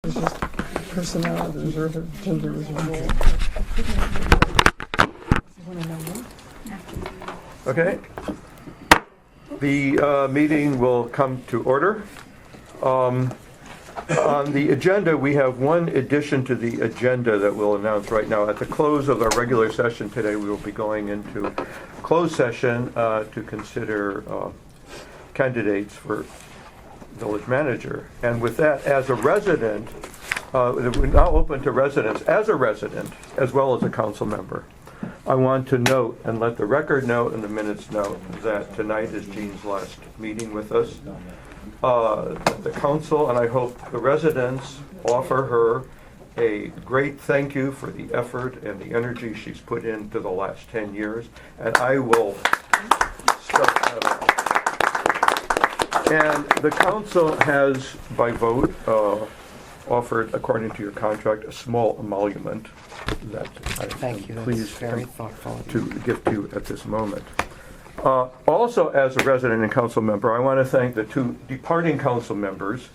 It's just personnel, the reserve, gender reserve. Okay. The meeting will come to order. On the agenda, we have one addition to the agenda that we'll announce right now. At the close of our regular session today, we will be going into closed session to consider candidates for village manager. And with that, as a resident, we're now open to residents, as a resident, as well as a council member. I want to note, and let the record note and the minutes note, that tonight is Jean's last meeting with us. The council, and I hope the residents, offer her a great thank you for the effort and the energy she's put into the last 10 years, and I will start that up. And the council has, by vote, offered, according to your contract, a small emolument that I am pleased very thoughtful to give to you at this moment. Also, as a resident and council member, I want to thank the two departing council members,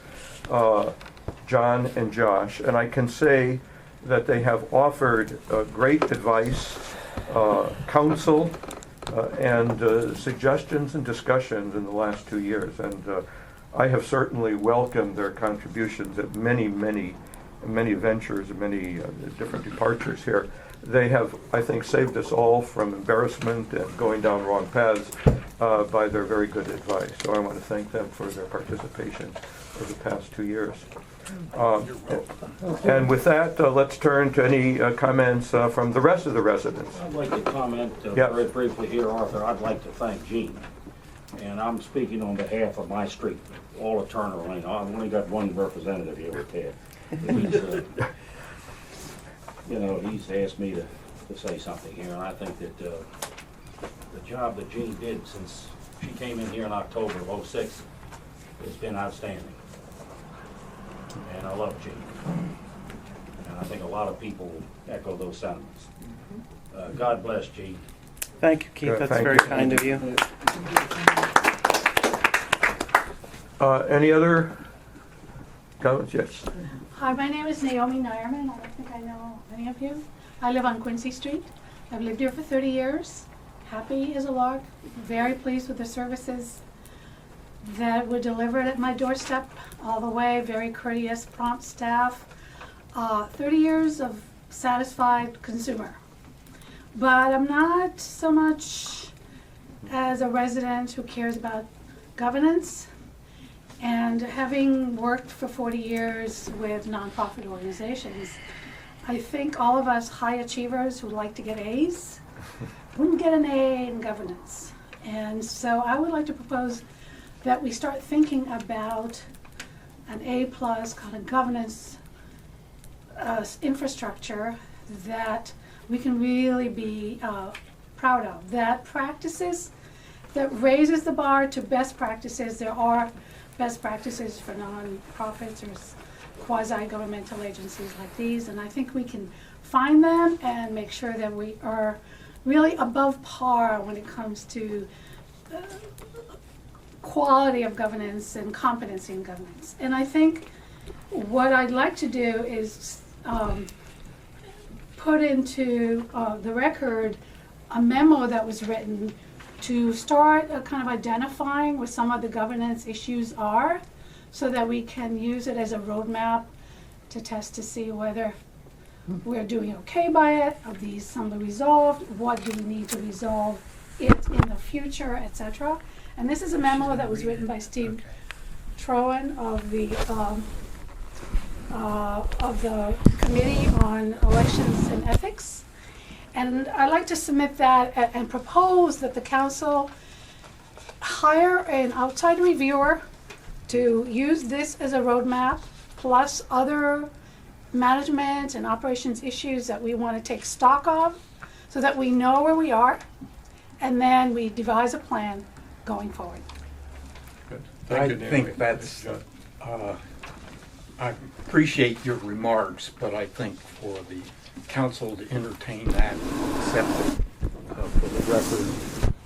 John and Josh, and I can say that they have offered great advice, counsel, and suggestions and discussions in the last 2 years, and I have certainly welcomed their contributions at many ventures and many different departures here. They have, I think, saved us all from embarrassment and going down wrong paths by their very good advice. So I want to thank them for their participation for the past 2 years. And with that, let's turn to any comments from the rest of the residents. I'd like to comment very briefly here, Arthur. I'd like to thank Gene. And I'm speaking on behalf of my street, all of Turner Lane. I've only got one representative here with Ted. He's asked me to say something here, and I think that the job that Jean did since she came in here in October of '06 has been outstanding. And I love Jean. And I think a lot of people echo those sentiments. God bless Jean. Thank you, Keith. That's very kind of you. Any other comments? Yes. Hi, my name is Naomi Nyerman. I don't think I know any of you. I live on Quincy Street. I've lived here for 30 years. Happy as a lark. Very pleased with the services that were delivered at my doorstep all the way. Very courteous, prompt staff. 30 years of satisfied consumer. But I'm not so much as a resident who cares about governance. And having worked for 40 years with nonprofit organizations, I think all of us high achievers who like to get A's wouldn't get an A in governance. And so I would like to propose that we start thinking about an A+ kind of governance infrastructure that we can really be proud of. That practices, that raises the bar to best practices. There are best practices for nonprofits or quasi-governmental agencies like these, and I think we can find them and make sure that we are really above par when it comes to quality of governance and competency in governance. And I think what I'd like to do is put into the record a memo that was written to start kind of identifying what some of the governance issues are so that we can use it as a roadmap to test to see whether we're doing okay by it, are these some of the resolved, what do we need to resolve it in the future, etc. And this is a memo that was written by Steve Trowan of the Committee on Elections and Ethics. And I'd like to submit that and propose that the council hire an outside reviewer to use this as a roadmap, plus other management and operations issues that we want to take stock of, so that we know where we are, and then we devise a plan going forward. Good. I think that's, I appreciate your remarks, but I think for the council to entertain that, accept it for the record,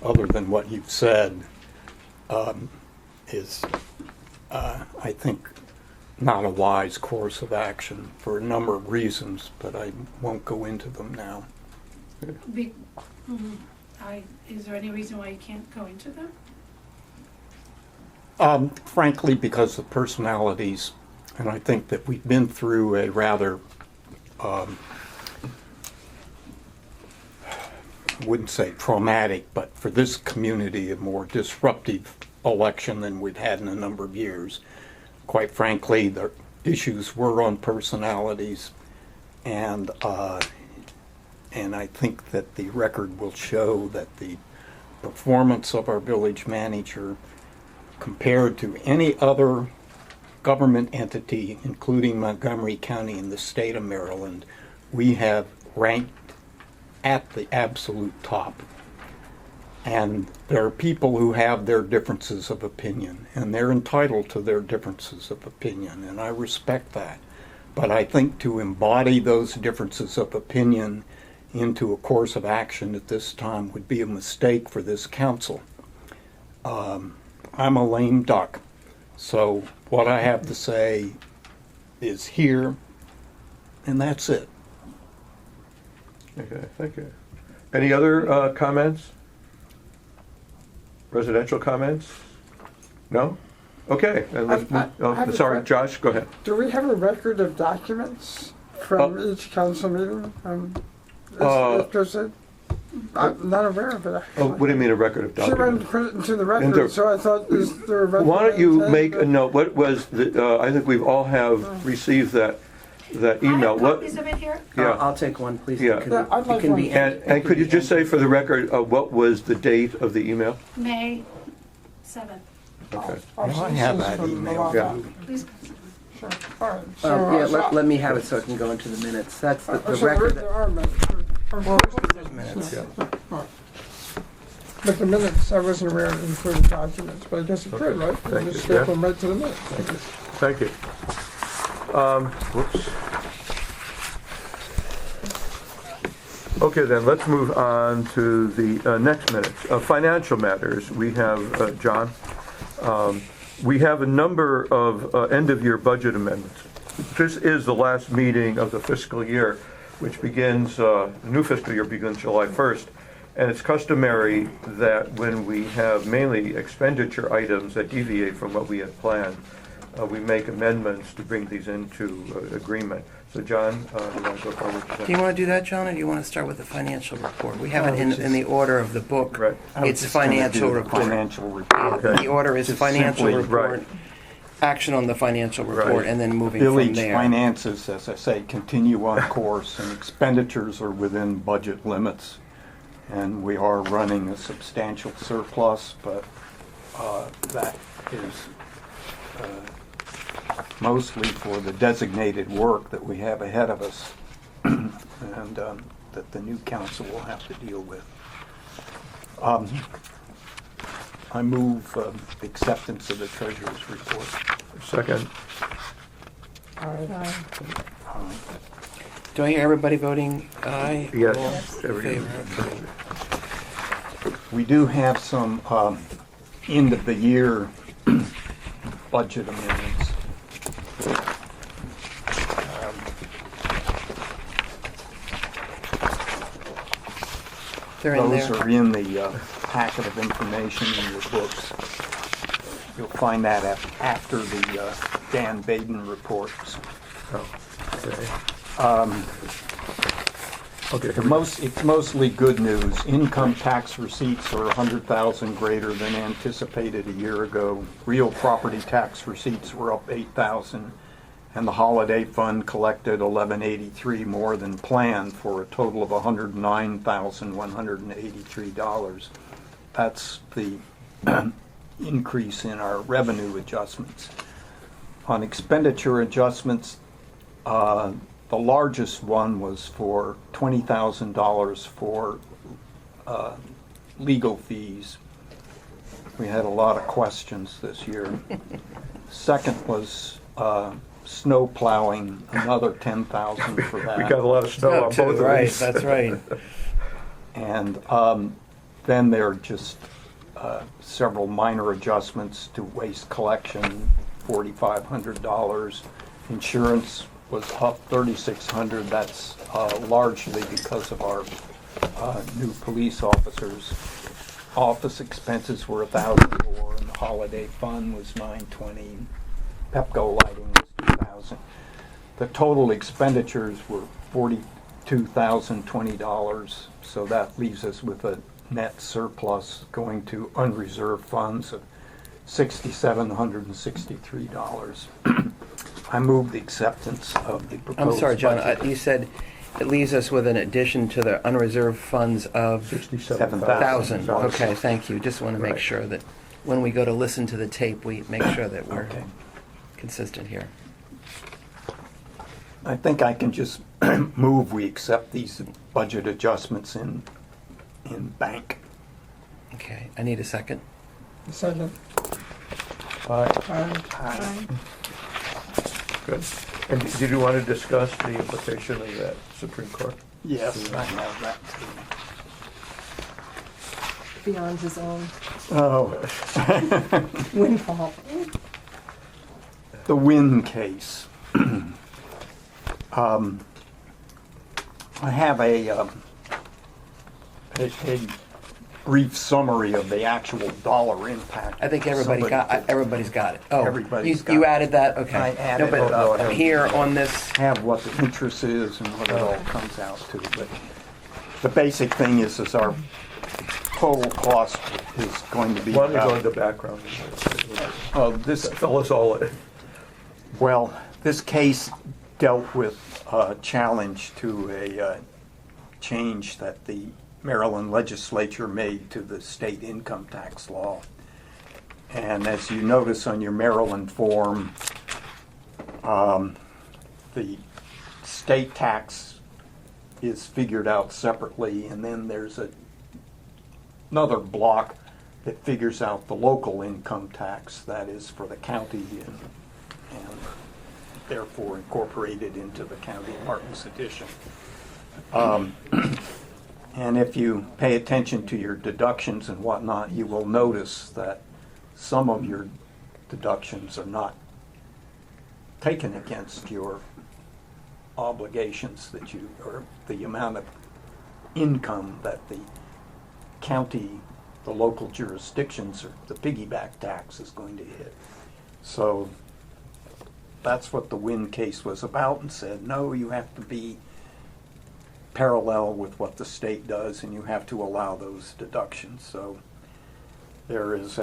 other than what you've said, is, I think, not a wise course of action for a number of reasons, but I won't go into them now. Be- mhm. Is there any reason why you can't go into them? Frankly, because of personalities, and I think that we've been through a rather, I wouldn't say traumatic, but for this community, a more disruptive election than we've had in a number of years. Quite frankly, the issues were on personalities, and I think that the record will show that the performance of our village manager compared to any other government entity, including Montgomery County in the state of Maryland, we have ranked at the absolute top. And there are people who have their differences of opinion, and they're entitled to their differences of opinion, and I respect that. But I think to embody those differences of opinion into a course of action at this time would be a mistake for this council. I'm a lame duck, so what I have to say is here, and that's it. Okay, thank you. Any other comments? Residential comments? No? Okay, and let's I have move, a sorry, question. Josh, go ahead. Do we have a record of documents from each council meeting? If there's a, I'm not aware of it, actually. Oh, what do you mean a record of She went documents? and put it into the Into- record, so I thought, is there a record? Why don't you of make that? a note, what was, the? I think we all have received that email. I have What? copies of it here. Yeah. I'll take one, please. Yeah. It can, Yeah, I'd like it can be. one. And could you just say for the record, what was the date of the email? May 7th. Okay. Our Well, I have citizens that from email. Milwaukee. Please. Sure, all right. So, Yeah, let me have it so it can go into the minutes. That's the so record. there are minutes. Well, there's minutes. Yeah. But the minutes, I wasn't aware it included documents, but I guess it could, right? Thank You just you. get Yeah. them right to the minutes. Thank you. Whoops. Okay, then, let's move on to the next minutes. Financial matters, we have, John, we have a number of end-of-year budget amendments. This is the last meeting of the fiscal year, which begins, the new fiscal year begins July 1st. And it's customary that when we have mainly expenditure items that deviate from what we had planned, we make amendments to bring these into agreement. So John, you want to go forward to that? Do you want to do that, John, or do you want to start with the financial report? We have it in the order of the book. Right. It's financial report. Financial report. Okay. The order is Just financial simply- report, Right. action on the financial report, Right. and then moving from Village there. finances, as I say, continue on course, and expenditures are within budget limits. And we are running a substantial surplus, but that is mostly for the designated work that we have ahead of us and that the new council will have to deal with. I move acceptance of the treasurer's report. Second. All right. Do I hear everybody voting aye? Yes. All in Everybody. favor? We do have some end of the year budget amendments. They're in Those there. are in the packet of information in your books. You'll find that after the Dan Baden reports. Okay. Okay. It's mostly good news. Income tax receipts are 100,000 greater than anticipated a year ago. Real property tax receipts were up 8,000, and the holiday fund collected 1183 more than planned for a total of $109,183. That's the increase in our revenue adjustments. On expenditure adjustments, the largest one was for $20,000 for legal fees. We had a lot of questions this year. Second was snow plowing, another $10,000 for that. We got a lot of snow on both of Right, these. that's right. And then there are just several minor adjustments to waste collection $4,500. Insurance was up $3,600. That's largely because of our new police officers. Office expenses were $1,004, and the holiday fund was $920. Pepco lighting was $2,000. The total expenditures were $42,020, so that leaves us with a net surplus going to unreserved funds of $6,763. I move the acceptance of the proposed I'm sorry, John, budget. you said it leaves us with an addition to the unreserved funds of 67,000. 1,000. Okay, thank you. Just want to make Right. sure that when we go to listen to the tape, we make sure that we're Okay. consistent here. I think I can just move we accept these budget adjustments in bank. Okay, I need a second. Second. Aye. Aye. Good. And did you want to discuss the implication of that Supreme Court? Yes, I have that too. Beyond his own Oh, windfall. the Wynn case. I have a brief summary of the actual dollar impact. I think Somebody everybody's got it. Oh, Everybody's got you it. added that? Okay. I added No, it. but here on this, have what the interest is and what it all comes out to. But the basic thing is our total cost is going to be Why don't we go about, into background? this, Fill us all in. well, this case dealt with a challenge to a change that the Maryland legislature made to the state income tax law. And as you notice on your Maryland form, the state tax is figured out separately, and then there's another block that figures out the local income tax that is for the county and therefore incorporated into the county of Martin's addition. And if you pay attention to your deductions and whatnot, you will notice that some of your deductions are not taken against your obligations that you, or the amount of income that the county, the local jurisdictions, or the piggyback tax is going to hit. So that's what the Wynn case was about, and said, no, you have to be parallel with what the state does, and you have to allow those deductions. So there is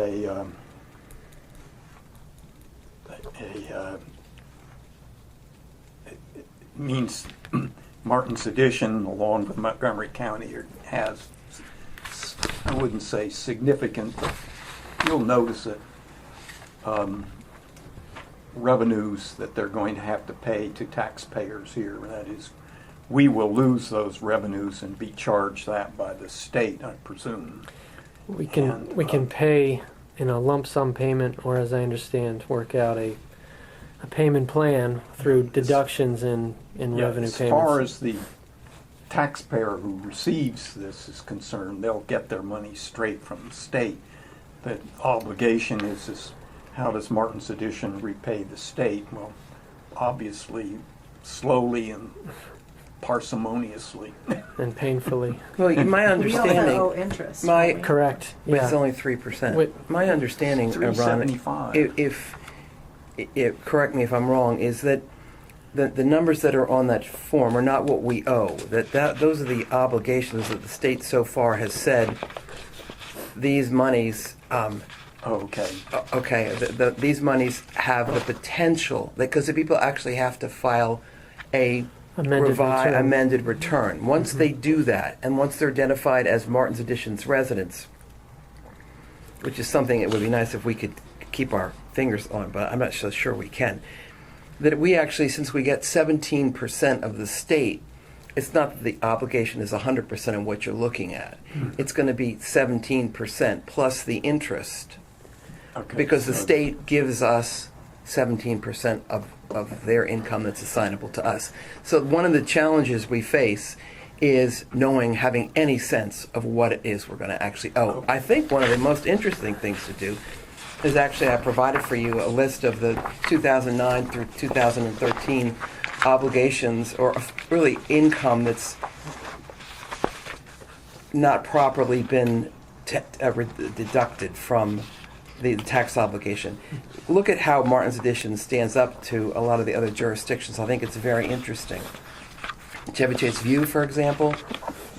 it means Martin's addition, along with Montgomery County, has, I wouldn't say significant, but you'll notice it, revenues that they're going to have to pay to taxpayers here. That is, we will lose those revenues and be charged that by the state, I presume. We can And, pay in a lump sum payment, or as I understand, work out a payment plan through deductions in Yeah, revenue as payments. far as the taxpayer who receives this is concerned, they'll get their money straight from the state. The obligation is how does Martin's addition repay the state? Well, obviously, slowly and parsimoniously. And painfully. well, my We also understanding, owe interest. my- don't we? Correct. but it's Yeah. only 3%. Wait. My understanding, Ron, $375. if correct me if I'm wrong, is that the numbers that are on that form are not what we owe. That those are the obligations that the state so far has said. These monies, Okay. these monies have the potential, because the people actually have to file a amended return. Once they do that, and once they're identified as Martin's Additions residents, which is something it would be nice if we could keep our fingers on, but I'm not so sure we can, that we actually, since we get 17% of the state, it's not that the obligation is 100% of what you're looking at. It's going to be 17% plus the interest, Okay. because the So- state gives us 17% of their income that's assignable to us. So one of the challenges we face is having any sense of what it is we're going to actually owe. I think one of the most interesting things to do is actually, I provided for you a list of the 2009 through 2013 obligations, or really income that's not properly been deducted from the tax obligation. Look at how Martin's Addition stands up to a lot of the other jurisdictions. I think it's very interesting. Chevy Chase View, for example,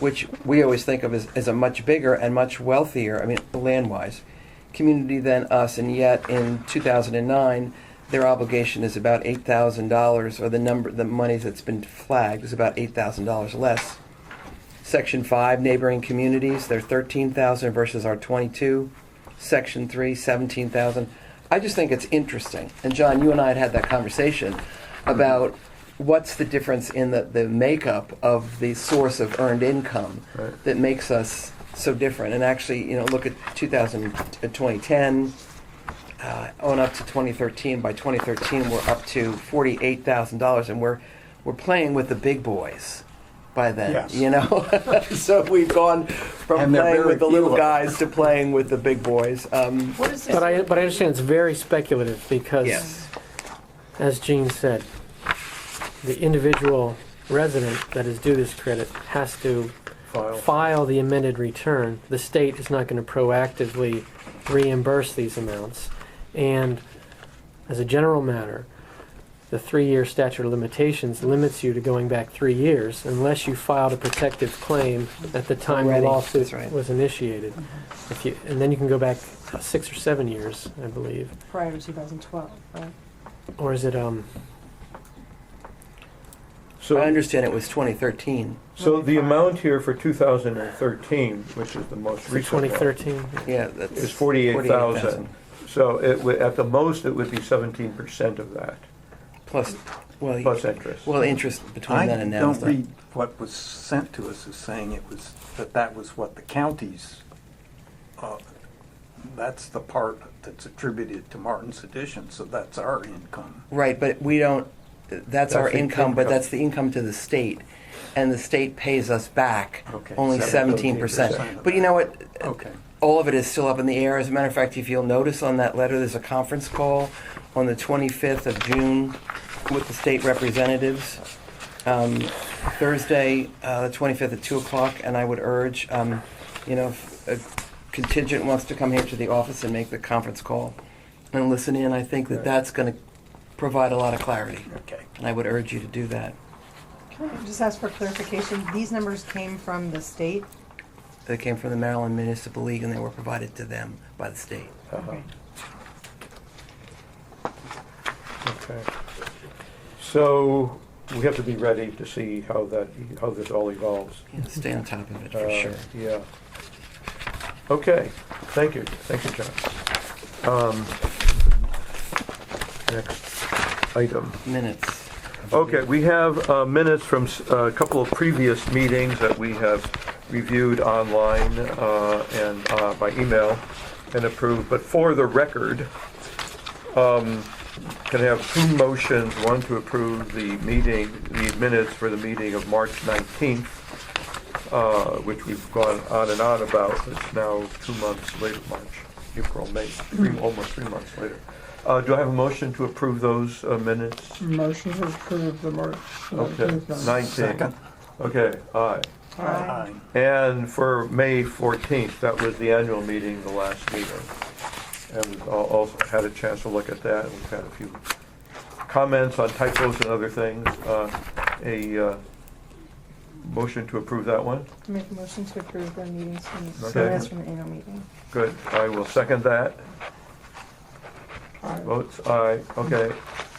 which we always think of as a much bigger and much wealthier, I mean, land-wise, community than us, and yet in 2009, their obligation is about $8,000, or the money that's been flagged is about $8,000 less. Section 5, neighboring communities, they're $13,000 versus our $22,000. Section 3, $17,000. I just think it's interesting. And John, you and I had that conversation about what's the difference in the makeup of the source of earned income that makes us so different. And actually, look at 2010, on up to 2013. By 2013, we're up to $48,000, and we're playing with the big boys by then. Yes. So we've gone from And they're playing very with the little few of them. guys to playing with the big boys. What is this? But I understand it's very speculative because, Yes. as Gene said, the individual resident that is due this credit has to file the amended return. The state is not going to proactively reimburse these amounts. And as a general matter, the 3-year statute of limitations limits you to going back 3 years unless you filed a protective claim at the time Already, the lawsuit that's right. was initiated. And then you can go back 6 or 7 years, I believe. Prior to 2012, right? Or is it So, I understand it was 2013. so the amount here for 2013, which is the most recent one, 2013? Yeah, that's is 48,000. So at the most, it would be 17% of that, Plus, well, plus interest. well, interest between then and now. I is don't not- read what was sent to us as saying that was what the county's, that's the part that's attributed to Martin's Addition, so that's our income. Right, but we don't. That's our the income, but income. that's the income to the state, and the state pays us back Okay, only 17%. 17%. But you know what? Okay. All of it is still up in the air. As a matter of fact, if you'll notice on that letter, there's a conference call on the 25th of June with the state representatives. Thursday, the 25th at 2 o'clock, and I would urge, if a contingent wants to come here to the office and make the conference call and listen in, I think that's going to provide a lot of clarity. Okay. And I would urge you to do that. Can I just ask for clarification? These numbers came from the state? They came from the Maryland Municipal League, and they were provided to them by the state. Okay. Okay. So we have to be ready to see how this all evolves. Stay on top of it, for sure. Yeah. Okay, thank you, John. Next item. Minutes. Okay, we have minutes from a couple of previous meetings that we have reviewed online and by email and approved. But for the record, can I have two motions, one to approve the minutes for the meeting of March 19th, which we've gone on and on about. It's now 2 months later, March, April, May, almost 3 months later. Do I have a motion to approve those minutes? Motion to approve the March Okay, 19th. Second. Okay, aye. Aye. And for May 14th, that was the annual meeting, the last meeting. And we've also had a chance to look at that. We've had a few comments on typos and other things. A motion to approve that one? Make a motion to approve the meetings from, Okay. minutes from the annual meeting. Good. I will second that. Aye. Votes aye. Okay.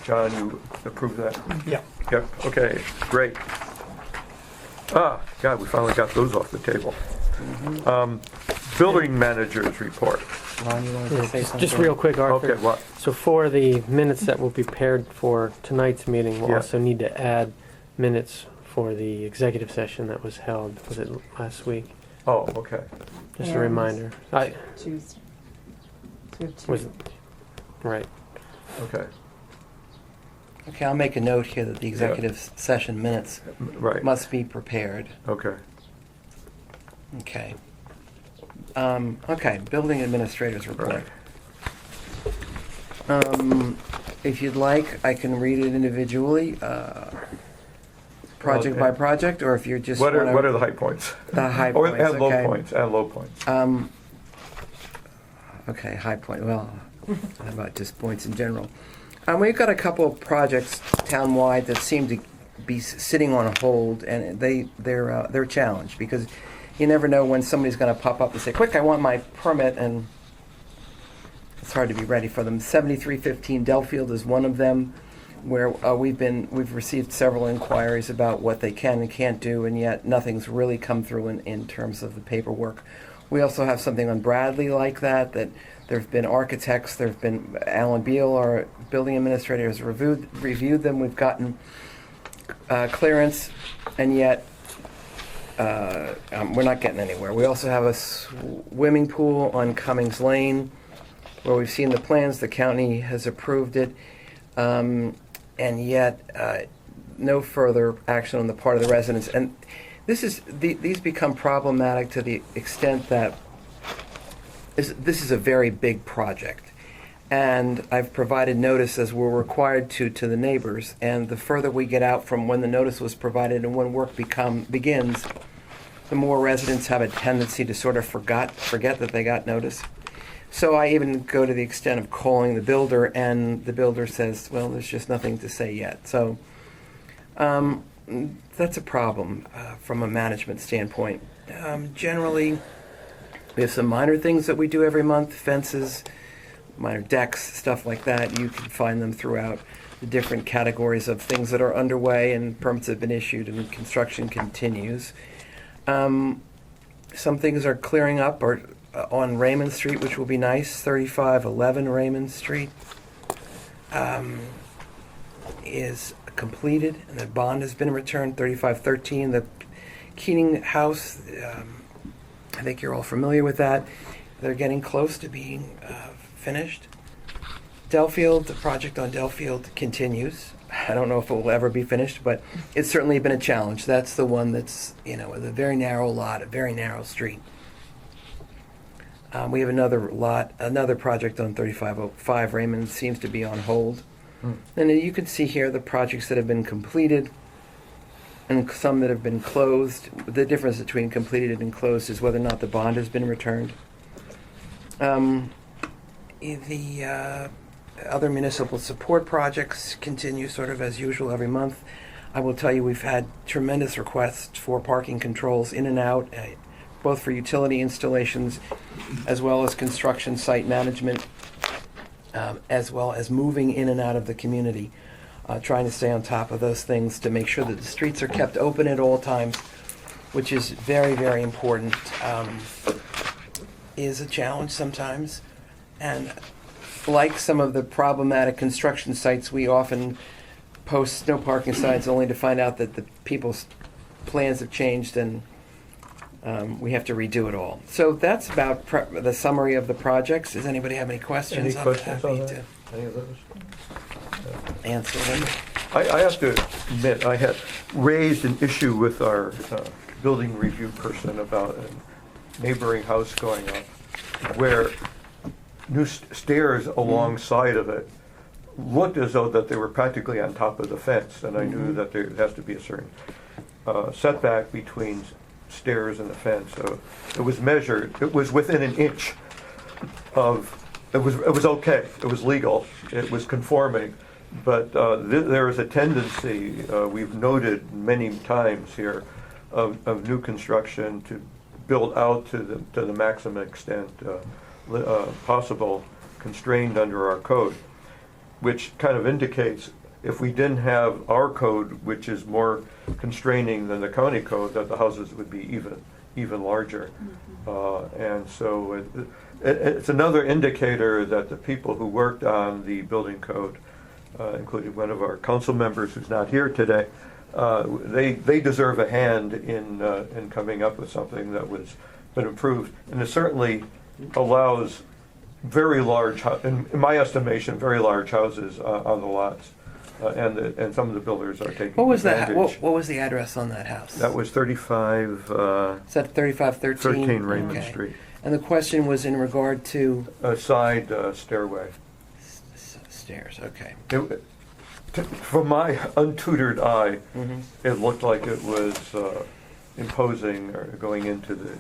John, you approve that? Yeah. Yep. Okay. Great. God, we finally got those off the table. Building managers report. Ron, you wanted to say something? Just real quick, Arthur. Okay, what? So for the minutes that will be prepared for tonight's meeting, we'll Yeah. also need to add minutes for the executive session that was held, was it last week? Oh, okay. Just a And- reminder. Tuesday. So we have two. Was right. Okay. Okay, I'll make a note here that the executive session minutes Right. must be prepared. Okay. Okay. Okay, building administrators report. Right. If you'd like, I can read it individually, project by project, or if you're just What wanna- are the high points? the high Or points. and low okay. points, and low points. Okay, high point. Well, how about just points in general? We've got a couple of projects townwide that seem to be sitting on hold, and they're challenged because you never know when somebody's going to pop up and say, "Quick, I want my permit," and it's hard to be ready for them. 7315 Delfield is one of them, where we've received several inquiries about what they can and can't do, and yet nothing's really come through in terms of the paperwork. We also have something on Bradley like that there have been architects, there have been Alan Beal, our building administrator, has reviewed them. We've gotten clearance, and yet we're not getting anywhere. We also have a swimming pool on Cummings Lane, where we've seen the plans, the county has approved it, and yet no further action on the part of the residents. And these become problematic to the extent that this is a very big project. And I've provided notice, as we're required to the neighbors, and the further we get out from when the notice was provided and when work begins, the more residents have a tendency to sort of forget that they got notice. So I even go to the extent of calling the builder, and the builder says, well, there's just nothing to say yet. So that's a problem from a management standpoint. Generally, we have some minor things that we do every month, fences, minor decks, stuff like that. You can find them throughout the different categories of things that are underway, and permits have been issued and construction continues. Some things are clearing up or on Raymond Street, which will be nice. 3511 Raymond Street is completed, and the bond has been returned. 3513, the Keating House, I think you're all familiar with that. They're getting close to being finished. Delfield, the project on Delfield continues. I don't know if it will ever be finished, but it's certainly been a challenge. That's the one that's, with a very narrow lot, a very narrow street. We have another project on 3505 Raymond seems to be on hold. And you can see here the projects that have been completed and some that have been closed. The difference between completed and closed is whether or not the bond has been returned. The other municipal support projects continue sort of as usual every month. I will tell you we've had tremendous requests for parking controls in and out, both for utility installations as well as construction site management, as well as moving in and out of the community. Trying to stay on top of those things to make sure that the streets are kept open at all times, which is very, very important, is a challenge sometimes. And like some of the problematic construction sites, we often post no parking signs only to find out that the people's plans have changed and we have to redo it all. So that's about the summary of the projects. Does anybody have any questions? Any questions I'm on happy that? Any of those? to answer them. I have to admit, I had raised an issue with our building review person about a neighboring house going up, where new stairs alongside of it looked as though that they were practically on top of the fence, and I knew that there has to be a certain setback between stairs and the fence. So it was measured. It was within an inch of. It was okay. It was legal. It was conforming. But there is a tendency, we've noted many times here, of new construction to build out to the maximum extent possible, constrained under our code, which kind of indicates if we didn't have our code, which is more constraining than the county code, that the houses would be even larger. And so it's another indicator that the people who worked on the building code, including one of our council members who's not here today, they deserve a hand in coming up with something that was been improved, and it certainly allows very large, in my estimation, very large houses on the lots, and some of the builders are taking What was advantage. that? What was the address on that house? That was 35 Is that 3513? 13 Raymond Okay. Street, And the question was in regard to a side stairway. Upstairs, okay. From my untutored eye, Mhm. it looked like it was imposing or going into the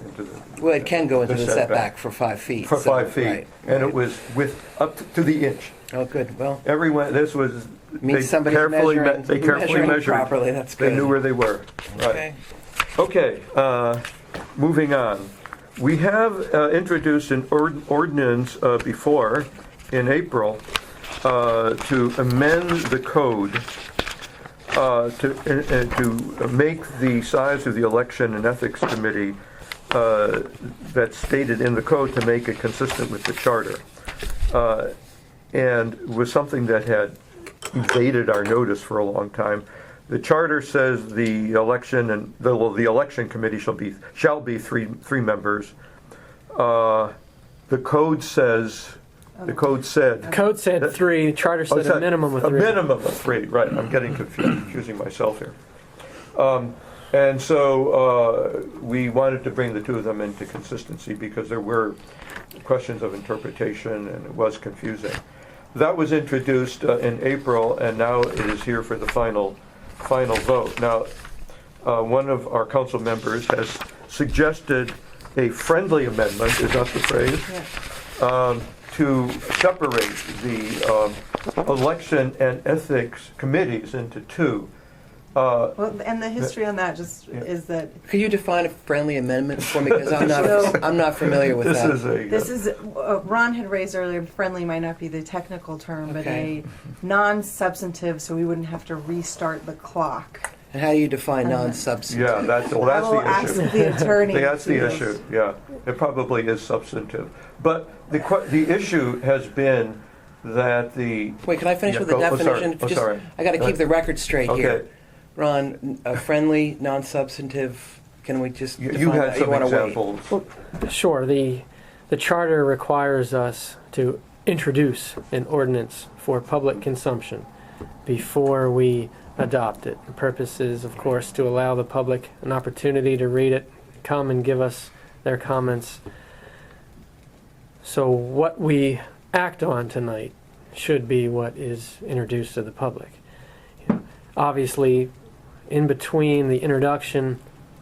Well, it can go into the setback for 5 feet. for so- 5 feet, right, and right. it was up to the inch. Oh, good, well, Everyone, this was means they somebody's carefully measuring, they carefully measuring measured. properly, that's good. They knew where they were. Okay. Okay, moving on. We have introduced an ordinance before in April to amend the code to make the size of the election and ethics committee that's stated in the code to make it consistent with the charter. And was something that had evaded our notice for a long time. The charter says the election and the election committee shall be three members. The code said Code said 3, charter said a minimum of 3. A minimum of 3, right. I'm getting confusing myself here. And so we wanted to bring the two of them into consistency because there were questions of interpretation and it was confusing. That was introduced in April and now it is here for the final vote. Now, one of our council members has suggested a friendly amendment, is that the phrase? Yeah. To separate the election and ethics committees into two. Well, and the history on that just is that Could you define a friendly amendment for me, because I'm not familiar with This that. is a. this is Ron had raised earlier. Friendly might not be the technical term, but Okay. a non-substantive, so we wouldn't have to restart the clock. And how do you define non-substantive? Yeah, that's I will ask the issue. the attorney. That's the to- issue, yeah. It probably is substantive. But the issue has been that the. Wait, can I finish Yeah, with the go- oh, sorry. definition? Oh, sorry. I got to keep the record straight Okay. here. Ron, friendly, non-substantive, can we just You define had that? some wanna wait? examples. Sure, the charter requires us to introduce an ordinance for public consumption before we adopt it. The purpose is, of course, to allow the public an opportunity to read it, come and give us their comments. So what we act on tonight should be what is introduced to the public. Obviously, in between the introduction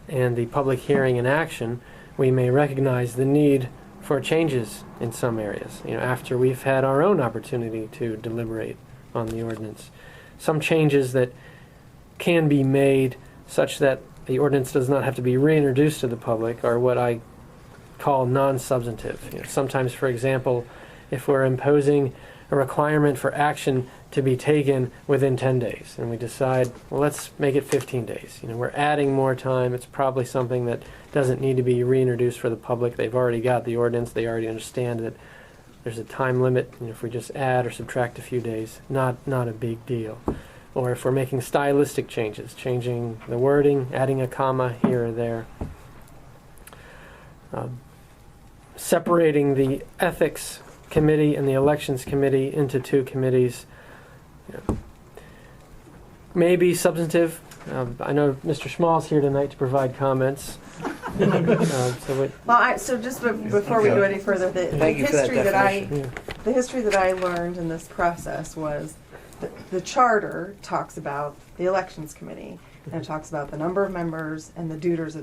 and the public hearing and action, we may recognize the need for changes in some areas, after we've had our own opportunity to deliberate on the ordinance. Some changes that can be made such that the ordinance does not have to be reintroduced to the public are what I call non-substantive. Sometimes, for example, if we're imposing a requirement for action to be taken within 10 days, and we decide, well, let's make it 15 days. We're adding more time. It's probably something that doesn't need to be reintroduced for the public. They've already got the ordinance. They already understand that there's a time limit. If we just add or subtract a few days, not a big deal. Or if we're making stylistic changes, changing the wording, adding a comma here or there. Separating the ethics committee and the elections committee into two committees may be substantive. I know Mr. Schmall's here tonight to provide comments. So just before we go any further, the Thank you for that history that definition. the history that I learned in this process was the charter talks about the elections committee, and it talks about the number of members and the duties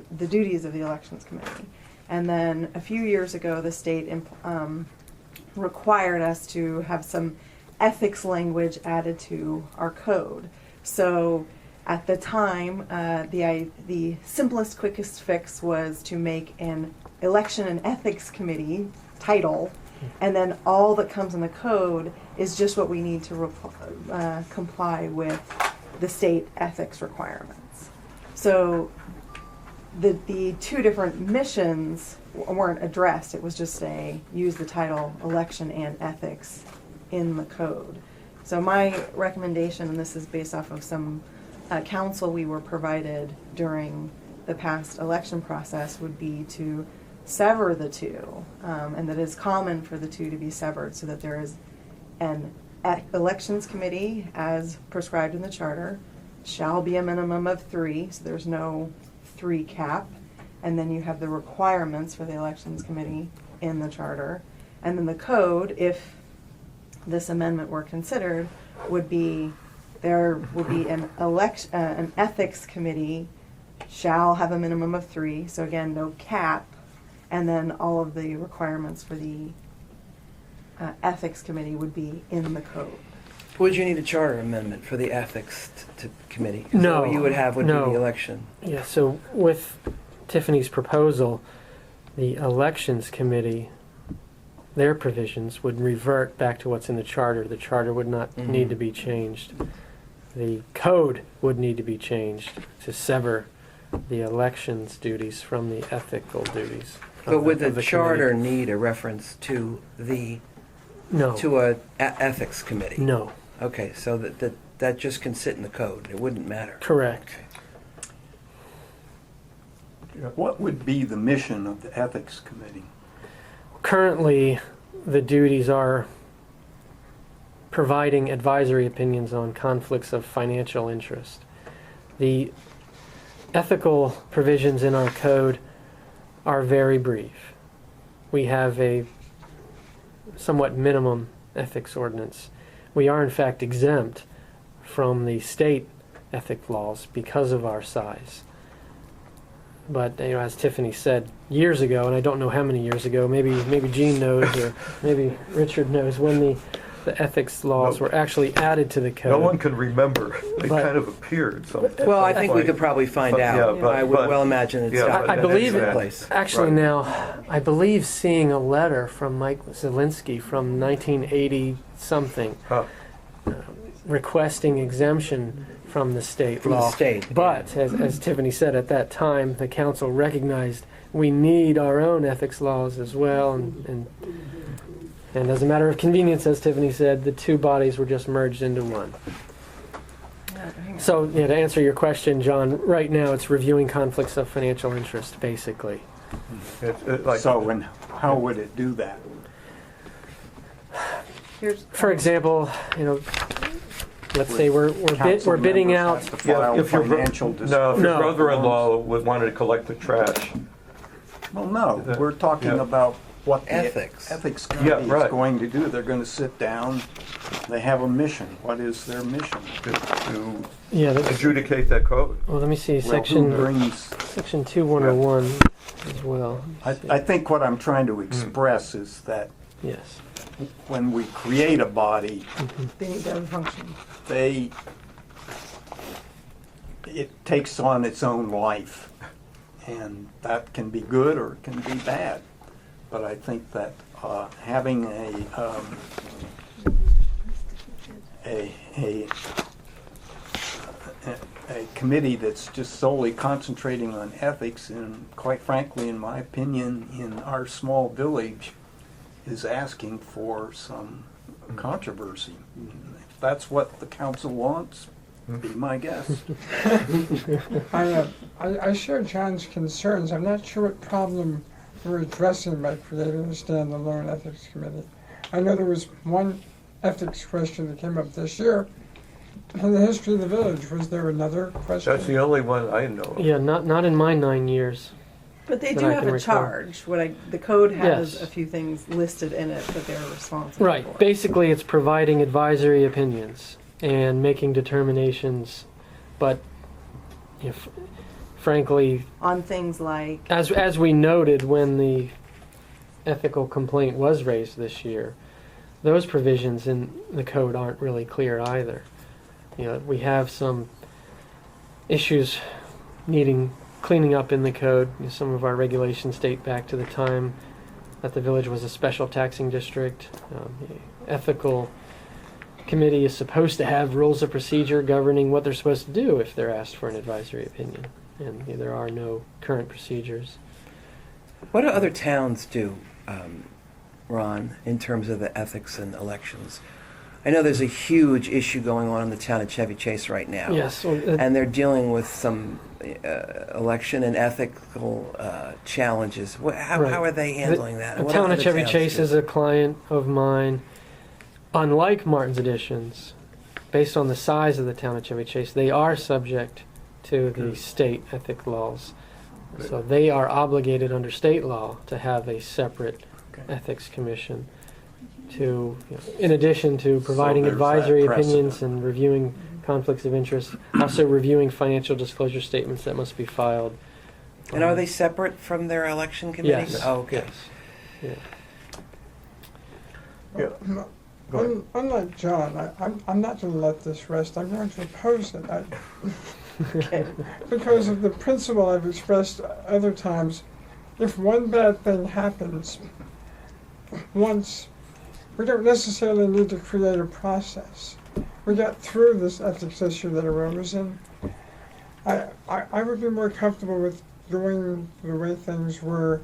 of the elections committee. And then a few years ago, the state required us to have some ethics language added to our code. So at the time, the simplest, quickest fix was to make an election and ethics committee title, and then all that comes in the code is just what we need to comply with the state ethics requirements. So the two different missions weren't addressed. It was just use the title election and ethics in the code. So my recommendation, and this is based off of some counsel we were provided during the past election process, would be to sever the two, and that it's common for the two to be severed so that there is an elections committee as prescribed in the charter, shall be a minimum of 3, so there's no 3 cap, and then you have the requirements for the elections committee in the charter, and then the code, if this amendment were considered, would be there would be an ethics committee shall have a minimum of 3. So again, no cap, and then all of the requirements for the ethics committee would be in the code. Would you need a charter amendment for the ethics committee? 'Cause No, what you would have would no. be the election. Yeah, so with Tiffany's proposal, the elections committee, their provisions would revert back to what's in the charter. The charter would not need to be changed. The code would need to be changed to sever the elections duties from the ethical duties. But of would the committee. charter need a reference to No. to a ethics committee? No. Okay, so that just can sit in the code. It wouldn't matter. Correct. What would be the mission of the Ethics Committee? Currently, the duties are providing advisory opinions on conflicts of financial interest. The ethical provisions in our code are very brief. We have a somewhat minimum ethics ordinance. We are in fact exempt from the state ethic laws because of our size. But as Tiffany said years ago, and I don't know how many years ago, maybe Gene knows or maybe Richard knows, when the ethics laws were actually added to the code. No one can remember. They But- kind of appeared sometime. Well, I think we could probably find But- out. yeah, but- I would but- well imagine it's yeah, got but I believe in it. place. Actually, Right. now, I believe seeing a letter from Mike Zielinski from 1980 something Huh. requesting exemption from the state From the law. state, But as Tiffany said, at that time, the council recognized we need our own ethics laws as well, and as a matter of convenience, as Tiffany said, the two bodies were just merged into one. So, to answer your question, John, right now it's reviewing conflicts of financial interest, basically. It's like, So, and how would it do that? Here's For example, let's say we're Council bidding members out. have to file if your financial no, if disclosure your No. brother-in-law wanted to collect the trash, Well, no, we're talking Yeah. about what the Ethics. ethics committee right. is going to do. They're going to sit down. They have a mission. What is their mission? to Yeah, that's, adjudicate that code. well, let me see, Well, who section brings? section 2101 as well. I think what I'm trying to express is that Yes. when we create a body, they need to have a function. it takes on its own life, and that can be good or it can be bad. But I think that having a committee that's just solely concentrating on ethics, and quite frankly, in my opinion, in our small village, is asking for some controversy. If that's what the council wants, be my guest. I share John's concerns. I'm not sure what problem we're addressing by creating a standalone ethics committee. I know there was one ethics question that came up this year. In the history of the village, was there another question? That's the only one I know of. Yeah, not in my 9 years. But they that do I have can a recall. charge. The code has Yes. a few things listed in it that they're responsible Right. for. Basically, it's providing advisory opinions and making determinations, but frankly, On things like as we noted when the ethical complaint was raised this year, those provisions in the code aren't really clear either. We have some issues needing cleaning up in the code. Some of our regulations date back to the time that the village was a special taxing district. The ethical committee is supposed to have rules of procedure governing what they're supposed to do if they're asked for an advisory opinion, and there are no current procedures. What do other towns do, Ron, in terms of the ethics and elections? I know there's a huge issue going on in the town of Chevy Chase right now. Yes, well, And they're dealing with some election and ethical challenges. How Right. are they handling that? The What do town of other Chevy towns Chase do? is a client of mine. Unlike Martin's Additions, based on the size of the town of Chevy Chase, they are subject to the state ethic laws. So they are obligated under state law to have a separate ethics commission to, in addition to providing there's that advisory precedent. opinions and reviewing conflicts of interest, also reviewing financial disclosure statements that must be filed. And are they separate from their election committee? Yes. Oh, okay. Yes. Yeah. Yeah. Go ahead. Unlike John, I'm not going to let this rest. I'm going to oppose it. Because of the principle I've expressed other times, if one bad thing happens once, we don't necessarily need to create a process. We got through this ethics issue that arose, and I would be more comfortable with doing the way things were,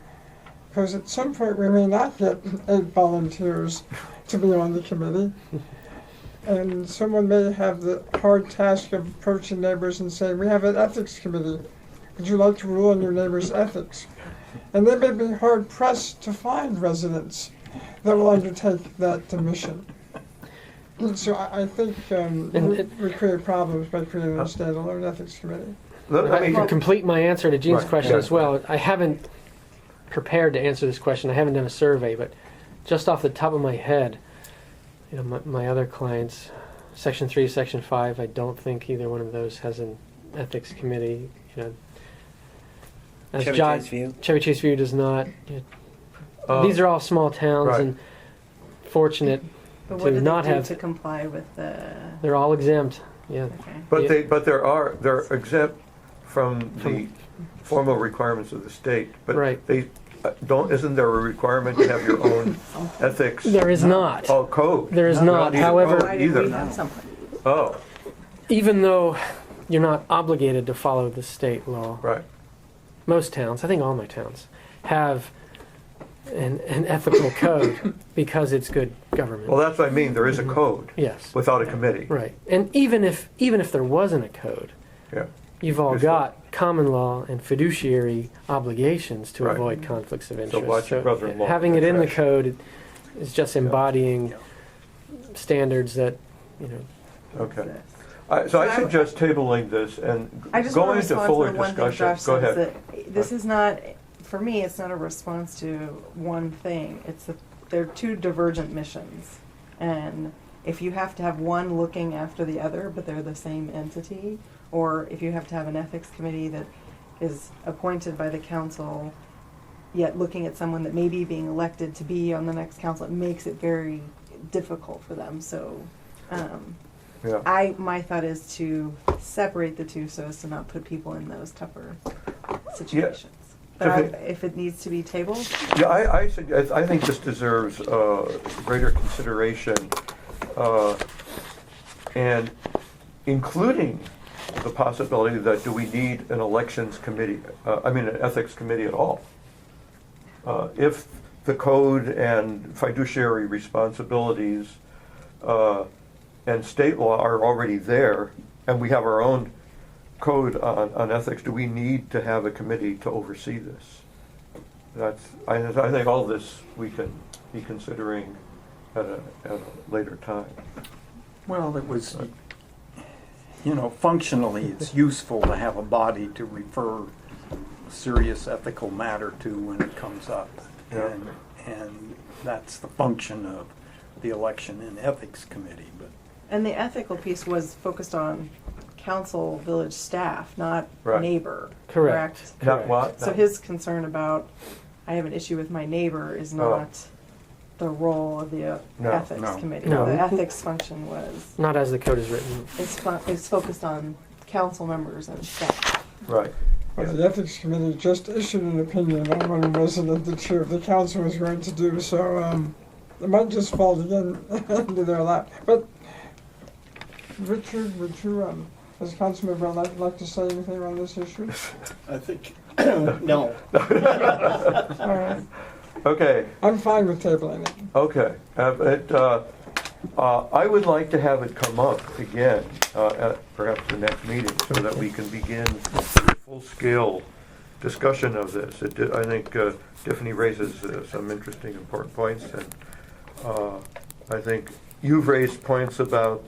because at some point we may not get 8 volunteers to be on the committee. And someone may have the hard task of approaching neighbors and saying, we have an ethics committee. Would you like to rule on your neighbor's ethics? And they may be hard pressed to find residents that will undertake that mission. And so I think we create problems by creating a standalone ethics committee. Let I me- can complete my answer to Gene's Right, question yeah. as well. I haven't prepared to answer this question. I haven't done a survey, but just off the top of my head, my other clients, Section 3, Section 5, I don't think either one of those has an ethics committee. As Chevy John- Chase View? Chevy Chase View does not. These are all small towns right. and fortunate. But To what do not they do have- to comply with the? They're all exempt. Yeah. Okay. But they're exempt from the formal requirements of the state. But Right. they isn't there a requirement to have your own ethics? There is not. Oh, code. There is not. either. However, Why did either. we have something? Oh, even though you're not obligated to follow the state law, right. most towns, I think all my towns, have an ethical code because it's good government. Well, that's what I mean. There is a code Yes. without a committee. Right. And even if there wasn't a code, Yeah. you've all Yes, got common law and fiduciary obligations to Right. avoid conflicts of interest. watch your brother-in-law having in it the in the trash. code is just embodying standards that, Okay. This. So I I- suggest tabling this and I just going want to into respond fuller to the one thing discussion. Josh Go says, ahead. that this is not, for me, it's not a response to one thing. They're two divergent missions. And if you have to have one looking after the other, but they're the same entity, or if you have to have an ethics committee that is appointed by the council, yet looking at someone that may be being elected to be on the next council, it makes it very difficult for them. So, Yeah. my thought is to separate the two so as to not put people in those tougher situations. But Okay. if it needs to be tabled, Yeah, I think this deserves greater consideration, and including the possibility that do we need an elections committee, an ethics committee at all? If the code and fiduciary responsibilities and state law are already there, and we have our own code on ethics, do we need to have a committee to oversee this? I think all this we can be considering at a later time. Well, it was, functionally, it's useful to have a body to refer a serious ethical matter to when it comes up. Yeah. And that's the function of the Election and Ethics Committee. But and the ethical piece was focused on council, village staff, not Right. neighbor. Correct. Not what? So his concern about, I have an issue with my neighbor is not the role of the No, ethics no. committee. No. The ethics function Not as the code is written. is focused on council members and staff. Right. Well, the ethics committee just issued an opinion on what a resident the chair of the council was going to do, so it might just fall again into their lap. But Richard, would you, as a council member, like to say anything on this issue? I think, no. All right. Okay. I'm fine with tabling it. Okay. I would like to have it come up again at perhaps the next meeting so that we can begin a full-scale discussion of this. I think Tiffany raises some interesting, important points, and I think you've raised points about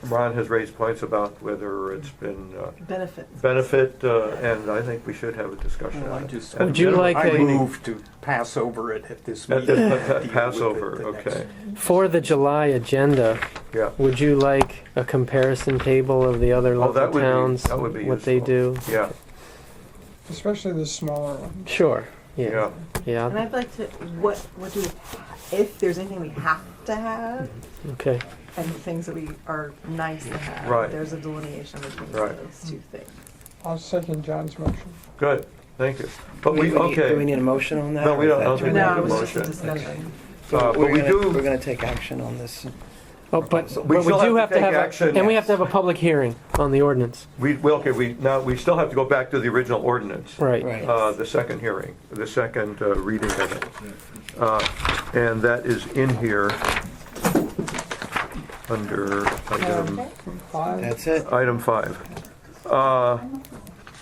Ron has raised points about whether it's been Benefits. benefit, and I think we should have a discussion Well, on I it. just- At Would you like I a- move to pass over it at this At meeting. this Deal with it Passover, the next- okay, For the July agenda, yeah. would you like a comparison table of the other Oh, local that would be- towns, that would be what they do? useful. Yeah, Especially the smaller ones. Sure. yeah. Yeah. Yeah. And I'd like to, what do, if there's anything we have to have, Okay. and things that we are nice to have, Right. there's a delineation between Right. those two things. I'll second John's motion. Good, thank you. But Do we, do we okay, need a motion on that? No, we or don't- is I don't that think just- we No, need a it was just a motion. discussion. but We're we gonna- do, We're gonna take action on this. Oh, but, We but we still do have have to to take have action. and we have to have a public hearing on the ordinance. we still have to go back to the original ordinance. Right. Right. The second hearing, the second reading of it. And that is in here under item, Five. That's it. item 5.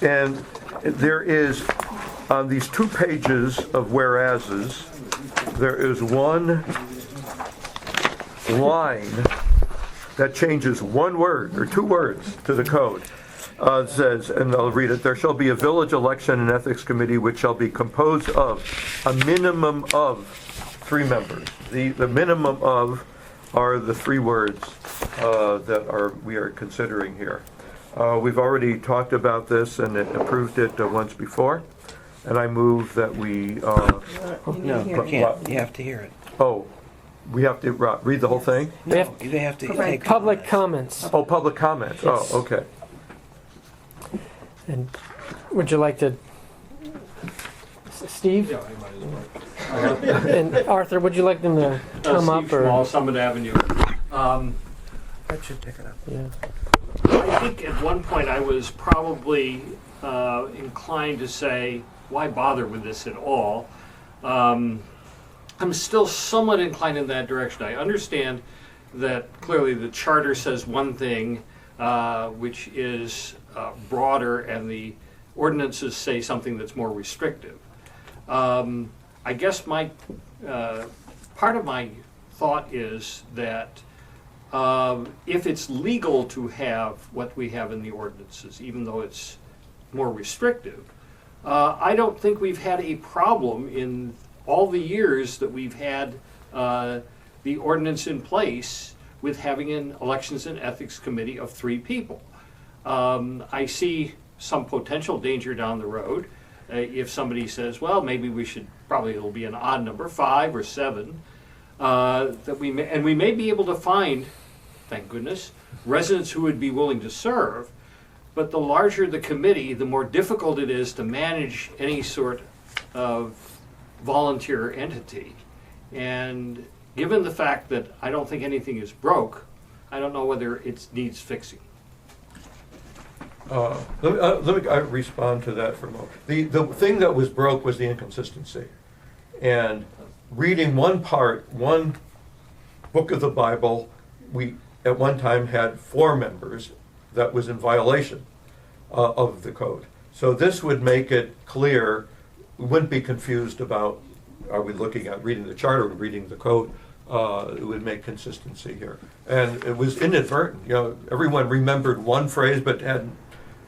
And there is, on these 2 pages of whereases, there is one line that changes one word or 2 words to the code. It says, and I'll read it, there shall be a village election and ethics committee which shall be composed of a minimum of 3 members. The minimum of are the 3 words that we are considering here. We've already talked about this and approved it once before, and I move that we, You need No, to hear you it. can't. You have to hear it. we have to read the whole thing? We No, have they have to Provide take public comments. Oh, public comments, oh, Yes. okay. And would you like to, Steve? Yeah, I might as well. And Arthur, would you like them to come up Steve Schmall, or? Summit Avenue. That should pick it up. Yeah. I think at one point I was probably inclined to say, why bother with this at all? I'm still somewhat inclined in that direction. I understand that clearly the charter says one thing, which is broader, and the ordinances say something that's more restrictive. I guess my part of my thought is that if it's legal to have what we have in the ordinances, even though it's more restrictive, I don't think we've had a problem in all the years that we've had the ordinance in place with having an elections and ethics committee of 3 people. I see some potential danger down the road if somebody says, well, maybe we should, probably it'll be an odd number, 5 or 7, that we may be able to find, thank goodness, residents who would be willing to serve. But the larger the committee, the more difficult it is to manage any sort of volunteer entity. And given the fact that I don't think anything is broke, I don't know whether it needs fixing. Let me respond to that for a moment. The thing that was broke was the inconsistency. And reading one book of the Bible, we at one time had 4 members. That was in violation of the code. So this would make it clear, we wouldn't be confused about, are we looking at reading the charter or reading the code? It would make consistency here. And it was inadvertent, everyone remembered one phrase but hadn't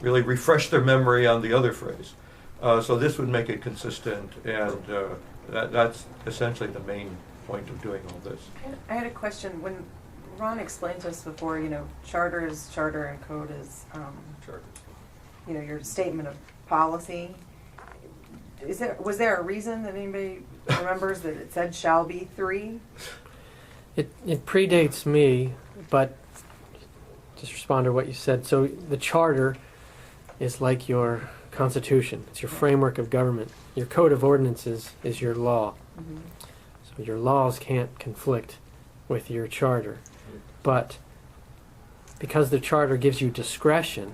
really refreshed their memory on the other phrase. So this would make it consistent, and that's essentially the main point of doing all this. I had a question. When Ron explained to us before, charter is charter and code is, your statement of policy. Was there a reason that anybody remembers that it said shall be 3? It predates me, but just respond to what you said. So the charter is like your constitution. It's your framework of government. Your code of ordinances is your law. Mm-hmm. So your laws can't conflict with your charter. But because the charter gives you discretion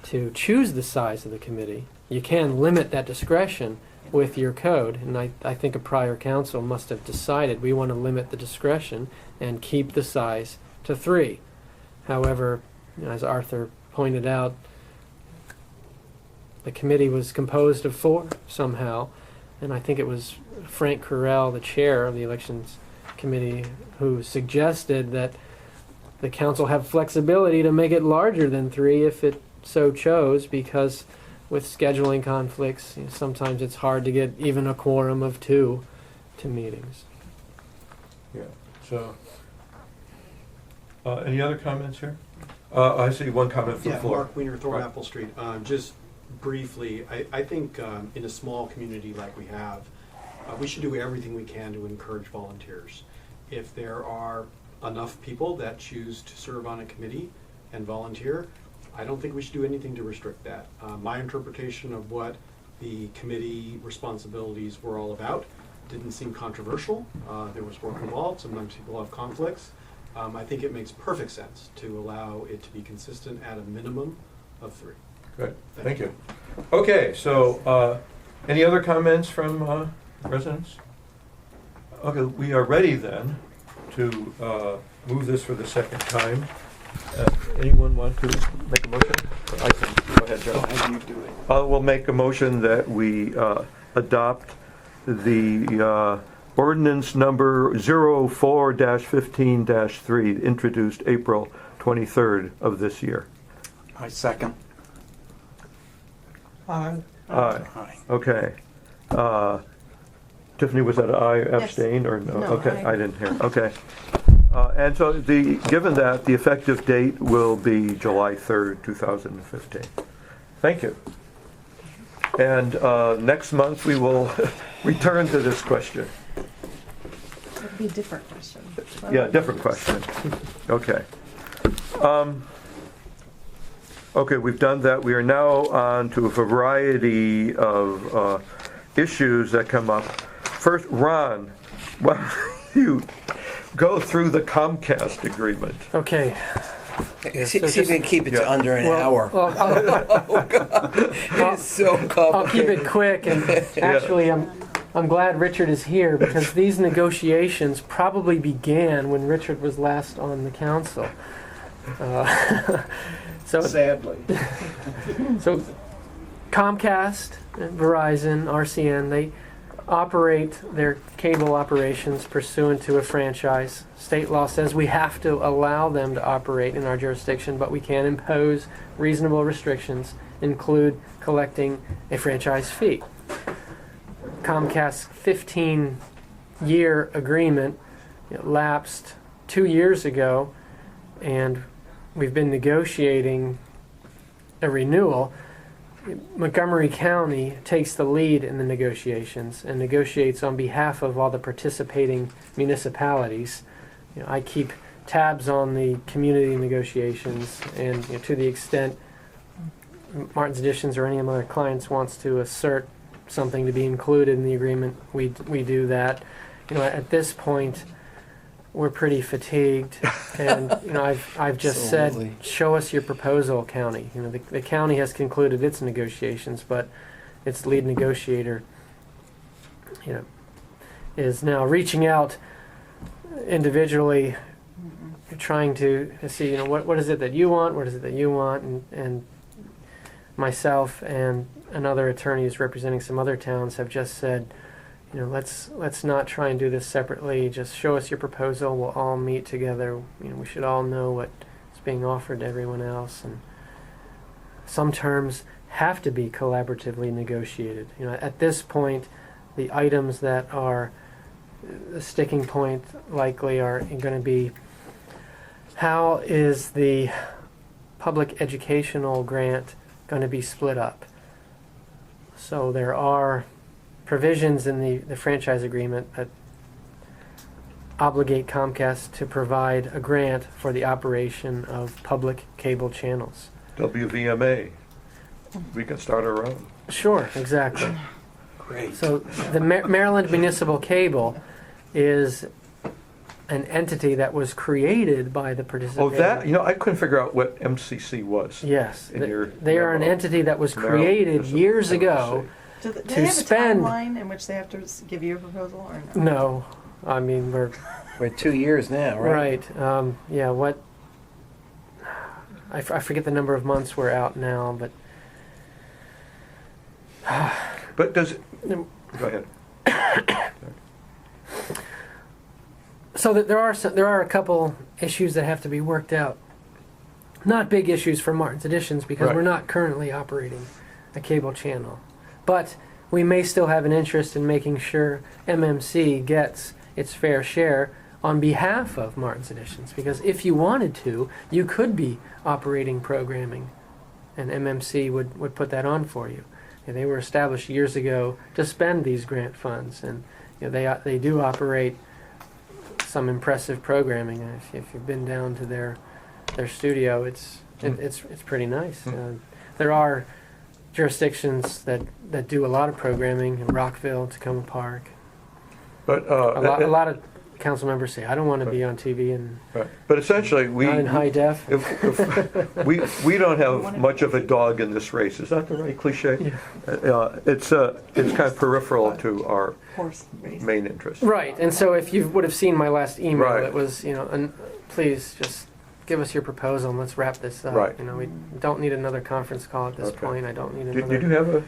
to choose the size of the committee, you can limit that discretion with your code. And I think a prior council must have decided we want to limit the discretion and keep the size to 3. However, as Arthur pointed out, the committee was composed of 4 somehow, and I think it was Frank Carell, the chair of the elections committee, who suggested that the council have flexibility to make it larger than 3 if it so chose, because with scheduling conflicts, sometimes it's hard to get even a quorum of 2 to meetings. Yeah, so, any other comments here? I see one comment from the Yeah, floor. Mark Wiener, Right. Thornapple Street. Just briefly, I think in a small community like we have, we should do everything we can to encourage volunteers. If there are enough people that choose to serve on a committee and volunteer, I don't think we should do anything to restrict that. My interpretation of what the committee responsibilities were all about didn't seem controversial. There was work involved. Sometimes people have conflicts. I think it makes perfect sense to allow it to be consistent at a minimum of 3. Good, thank you. Okay, so, any other comments from residents? Okay, we are ready then to move this for the second time. Anyone want to make a motion? I can, go ahead, Joe. We'll make a motion that we adopt the ordinance number 04-15-3, introduced April 23rd of this year. I second. Aye. Aye. Aye. Okay. Tiffany, was that I abstain or no? No, Okay, aye. I didn't hear. Okay. And so given that, the effective date will be July 3rd, 2015. Thank you. And next month, we will return to this question. It'd be a different question. Yeah, different question. Okay. Okay, we've done that. We are now on to a variety of issues that come up. First, Ron, why don't you go through the Comcast agreement? Okay. See if you can keep it to under an Well, hour. well, Oh, God. It is so complicated. I'll keep it quick, and actually, I'm glad Richard is here, because these negotiations probably began when Richard was last on the council. Sadly. So Comcast, Verizon, RCN, they operate their cable operations pursuant to a franchise. State law says we have to allow them to operate in our jurisdiction, but we can impose reasonable restrictions, include collecting a franchise fee. Comcast's 15-year agreement lapsed 2 years ago, and we've been negotiating a renewal. Montgomery County takes the lead in the negotiations and negotiates on behalf of all the participating municipalities. I keep tabs on the community negotiations, and to the extent Martin's Additions or any of my other clients wants to assert something to be included in the agreement, we do that. At this point, we're pretty fatigued, and I've just Absolutely. said, show us your proposal, county. The county has concluded its negotiations, but its lead negotiator, is now reaching out individually, trying to see, what is it that you want, what is it that you want, and myself and another attorney who's representing some other towns have just said, let's not try and do this separately. Just show us your proposal. We'll all meet together. We should all know what's being offered to everyone else. And some terms have to be collaboratively negotiated. At this point, the items that are the sticking point likely are going to be, how is the public educational grant going to be split up? So there are provisions in the franchise agreement that obligate Comcast to provide a grant for the operation of public cable channels. WVMA. We can start our own. Sure, exactly. Great. So the Maryland Municipal Cable is an entity that was created by the Oh, participating. that, I couldn't figure out what MCC was. Yes, in your they are an memo. entity that was Maryland created Municipal years LLC. ago. Do they to have spend- a timeline in which they have to give you a proposal or no? No, I mean we're We're 2 years now, right? right. Yeah, what? I forget the number of months we're out now, but But does it, go ahead. So that there are a couple issues that have to be worked out. Not big issues for Martin's Editions because Right. we're not currently operating a cable channel. But we may still have an interest in making sure MMC gets its fair share on behalf of Martin's Editions. Because if you wanted to, you could be operating programming and MMC would put that on for you. And they were established years ago to spend these grant funds, and they do operate some impressive programming. And if you've been down to their studio, it's pretty nice. There are jurisdictions that do a lot of programming in Rockville, Tacoma Park. But A lot of council members say, I don't want to be on TV and right. But essentially, not in high def. if we don't have much of a dog in this race. Is that the right cliche? Yeah. It's kind of peripheral to our Horse race. main interest. Right, and so if you would have seen my last email, Right. it was, please just give us your proposal and let's wrap this up. Right. We don't need another conference call at this Okay. point. I don't need another. Did you have a?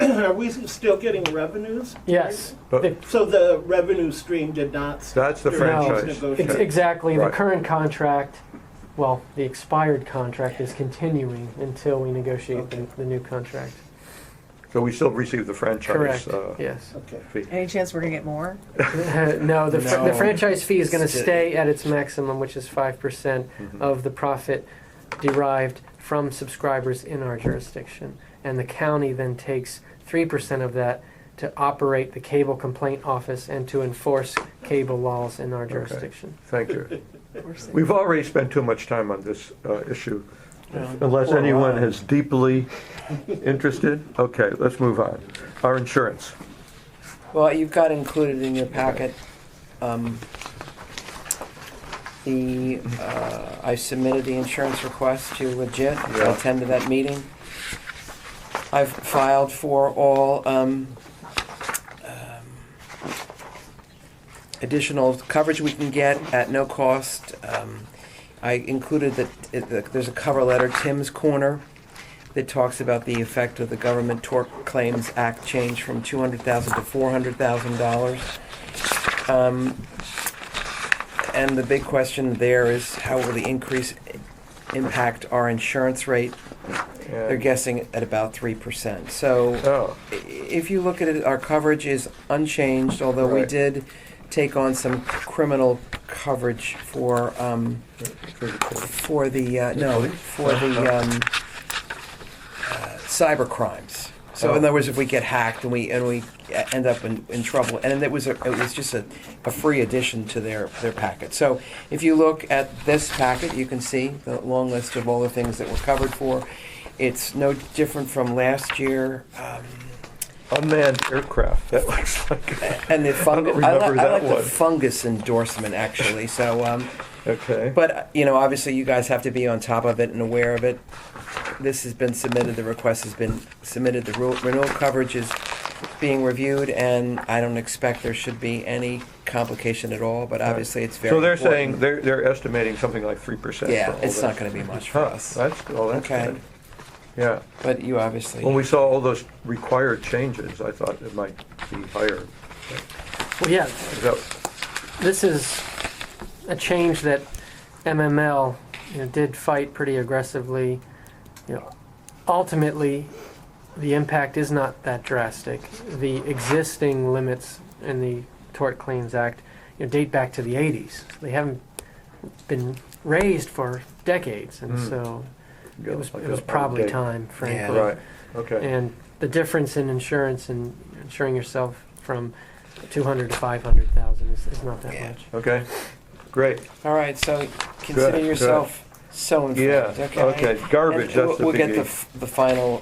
Are we still getting revenues? Yes. But- The- So the revenue stream did not stop That's the during these franchise. negotiations? Exactly. Right. The current contract, well, the expired contract is continuing until we negotiate Okay. the new contract. So we still receive the franchise Correct. Yes. Okay. fee. Any chance we're gonna get more? No, the No. franchise fee is going to Sti- stay at its maximum, which is 5% Mhm. of the profit derived from subscribers in our jurisdiction. And the county then takes 3% of that to operate the cable complaint office and to enforce cable laws in our jurisdiction. Thank you. Horse We've already spent too much time on this issue. Unless anyone is deeply interested, okay, let's move on. Our insurance. Well, you've got included in your packet, I submitted the insurance request to Legit. I Yeah. attended that meeting. I've filed for all additional coverage we can get at no cost. I included that there's a cover letter, Tim's Corner, that talks about the effect of the Government Tort Claims Act change from $200,000 to $400,000. And the big question there is how will the increase impact our insurance rate? They're guessing at about 3%. So Oh, if you look at it, our coverage is unchanged, although we Right. did take on some criminal coverage for cyber crimes. So in other words, if we get hacked and we end up in trouble, and it was just a free addition to their packet. So if you look at this packet, you can see the long list of all the things that we're covered for. It's no different from last year. unmanned aircraft, that looks like. And the I don't fungus, remember that like the one. fungus endorsement actually. So, Okay. but obviously you guys have to be on top of it and aware of it. This has been submitted. The request has been submitted. The renewal coverage is being reviewed, and I don't expect there should be any complication at all. But obviously, it's very. So they're important. saying, they're estimating something like 3%. Yeah, for all it's not this. going to be much for Huh, us. that's Okay. good. Yeah. But you obviously. When we saw all those required changes, I thought it might be higher. Well, yeah, Is that- this is a change that MML did fight pretty aggressively. Ultimately, the impact is not that drastic. The existing limits in the Tort Claims Act date back to the 80s. They haven't been raised for decades, and so it was probably Update. time, frankly. Yeah. Right, okay. And the difference in insurance and insuring yourself from 200 to 500,000 is not that Yeah. much. Okay, great. All right, so consider Good, yourself so informed. Yeah, okay, garbage, And that's the we'll get biggie. the final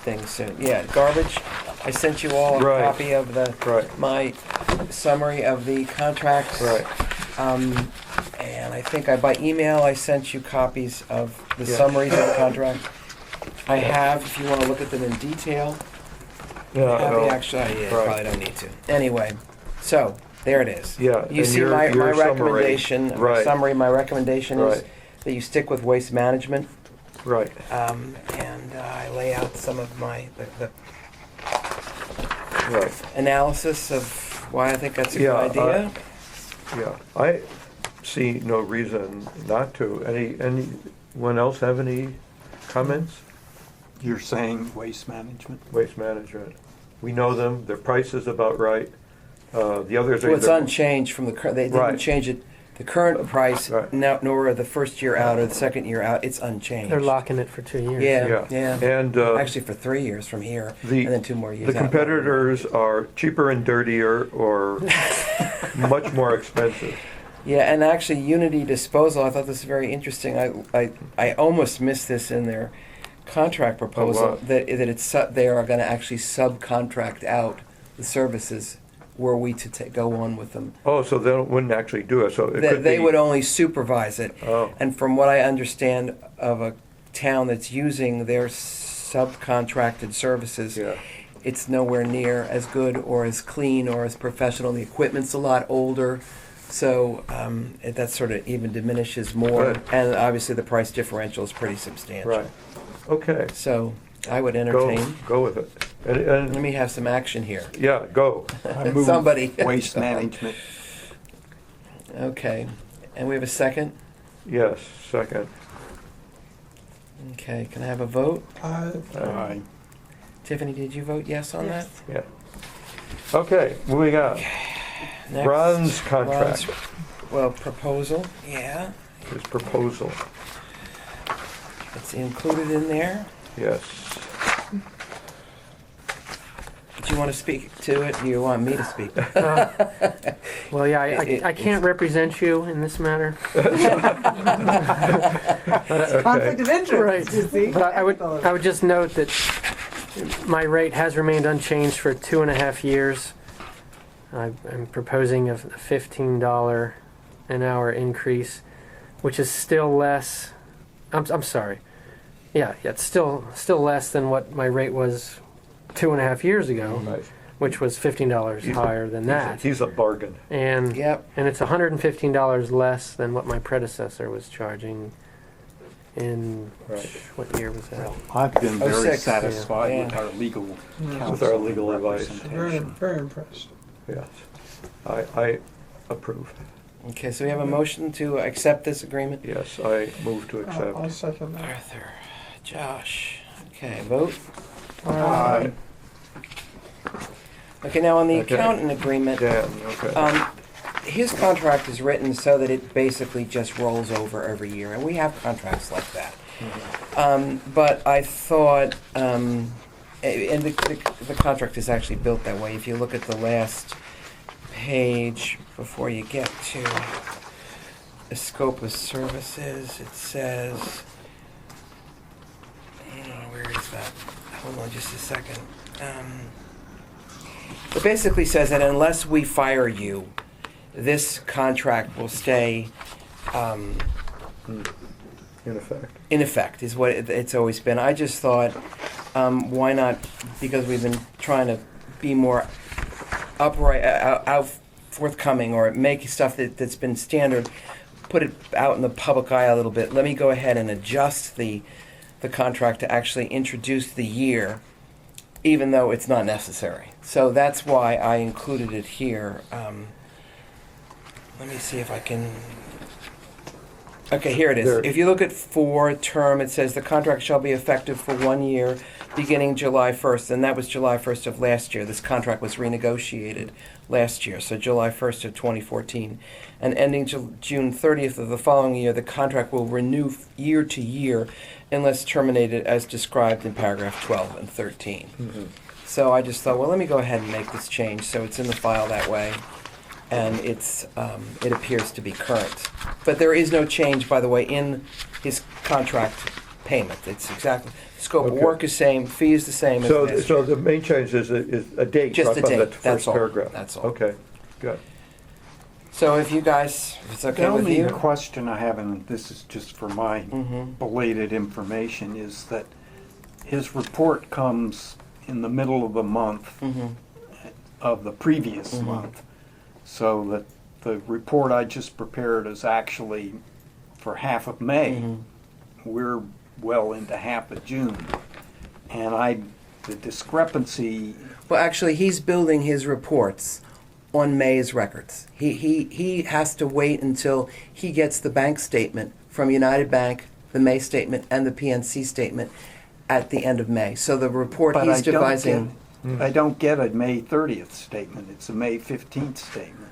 thing soon. Yeah, garbage. I sent you all a Right. copy of Right. my summary of the contracts. Right, And I think by email I sent you copies of the Yeah. summaries of the contract. I have, if you want to look at them in detail. yeah, Have no, the actual, yeah, Right. probably don't need to. Anyway, so there it is. Yeah, You and see your my summary. recommendation, my Right. summary. My recommendation is Right. that you stick with waste management. right, And I lay out some of the right. analysis of why I think that's a Yeah, good idea. Yeah, I see no reason not to. Anyone else have any comments? You're saying waste management? Waste management. We know them, their price is about right. The others are. Well, it's either- unchanged from the current, they Right. didn't change it, the current price, Right. nor the first year out or the second year out, it's unchanged. They're locking it for 2 years. Yeah, yeah. And Actually, for 3 years from here, and then 2 more years the out. competitors are cheaper and dirtier or much more expensive. Yeah, and actually, Unity Disposal, I thought this was very interesting. I almost missed this in their contract proposal, what? that they are going to actually subcontract out the services were we to go on with them. Oh, so they wouldn't actually do it, so it could They be. would only supervise it. Oh. And from what I understand of a town that's using their subcontracted services, Yeah. it's nowhere near as good or as clean or as professional. The equipment's a lot older, so that sort of even diminishes more. Right. And obviously, the price differential is pretty substantial. Right. Okay. So I would Go entertain. with it. Let And me have some action here. yeah, go. I move Somebody. waste management. Okay. And we have a second? Yes, second. Okay. Can I have a vote? Aye. Tiffany, did you vote yes on Yes. Yeah. Okay, moving on. that? Next. Ron's contract. Well, proposal. Yeah. His proposal. It's included in there. Yes. Do you want to speak to it? Do you want me to speak? Well, yeah, I can't represent you in this matter. Conflict of interest, Right. you see? But I would just note that my rate has remained unchanged for 2.5 years. I'm proposing a $15 an hour increase, which is still less. I'm sorry. Yeah, it's still less than what my rate was 2.5 years ago, Right. which was $15 higher than that. He's a bargain. And Yep. and it's $115 less than what my predecessor was charging in Right. what year was that? I've been very 06, satisfied yeah. with our legal counsel. With our legal advice. Very, representation. very impressed. Yes. I approve. Okay, so we have a motion to accept this agreement. Yes, I move to I'll accept. second that. Arthur, Josh. Okay, vote. Aye. Okay, now on the Okay. accountant agreement, Dan, okay. his contract is written so that it basically just rolls over every year, and we have contracts like that. But I thought, and the contract is actually built that way. If you look at the last page before you get to the scope of services, it says, where is that? Hold on just a second. It basically says that unless we fire you, this contract will stay In effect. in effect, is what it's always been. I just thought, why not, because we've been trying to be more upright, out forthcoming, or make stuff that's been standard, put it out in the public eye a little bit. Let me go ahead and adjust the contract to actually introduce the year, even though it's not necessary. So that's why I included it here. Let me see if I can. Okay, here it is. There. If you look at for term, it says the contract shall be effective for 1 year, beginning July 1st, and that was July 1st of last year. This contract was renegotiated last year, so July 1st of 2014. And ending June 30th of the following year, the contract will renew year to year unless terminated as described in paragraph 12 and 13. So I just thought, well, let me go ahead and make this change so it's in the file that way, and it appears to be current. But there is no change, by the way, in his contract payment. It's exactly, scope of Okay. work is same, fee is the same as So, last so year. the main change is a date Just up a on the date, first that's all, paragraph. that's all. Okay, good. So if you guys, if it's okay The with only you. question I have, and this is just for my Mhm. belated information, is that his report comes in the middle of the month Mhm. of the previous Mhm. month. So that the report I just prepared is actually for half of May. Mhm. We're well into half of June. And the discrepancy, Well, actually, he's building his reports on May's records. He has to wait until he gets the bank statement from United Bank, the May statement, and the PNC statement at the end of May. So the report But he's devising. I don't get a May 30th statement. It's a May 15th statement.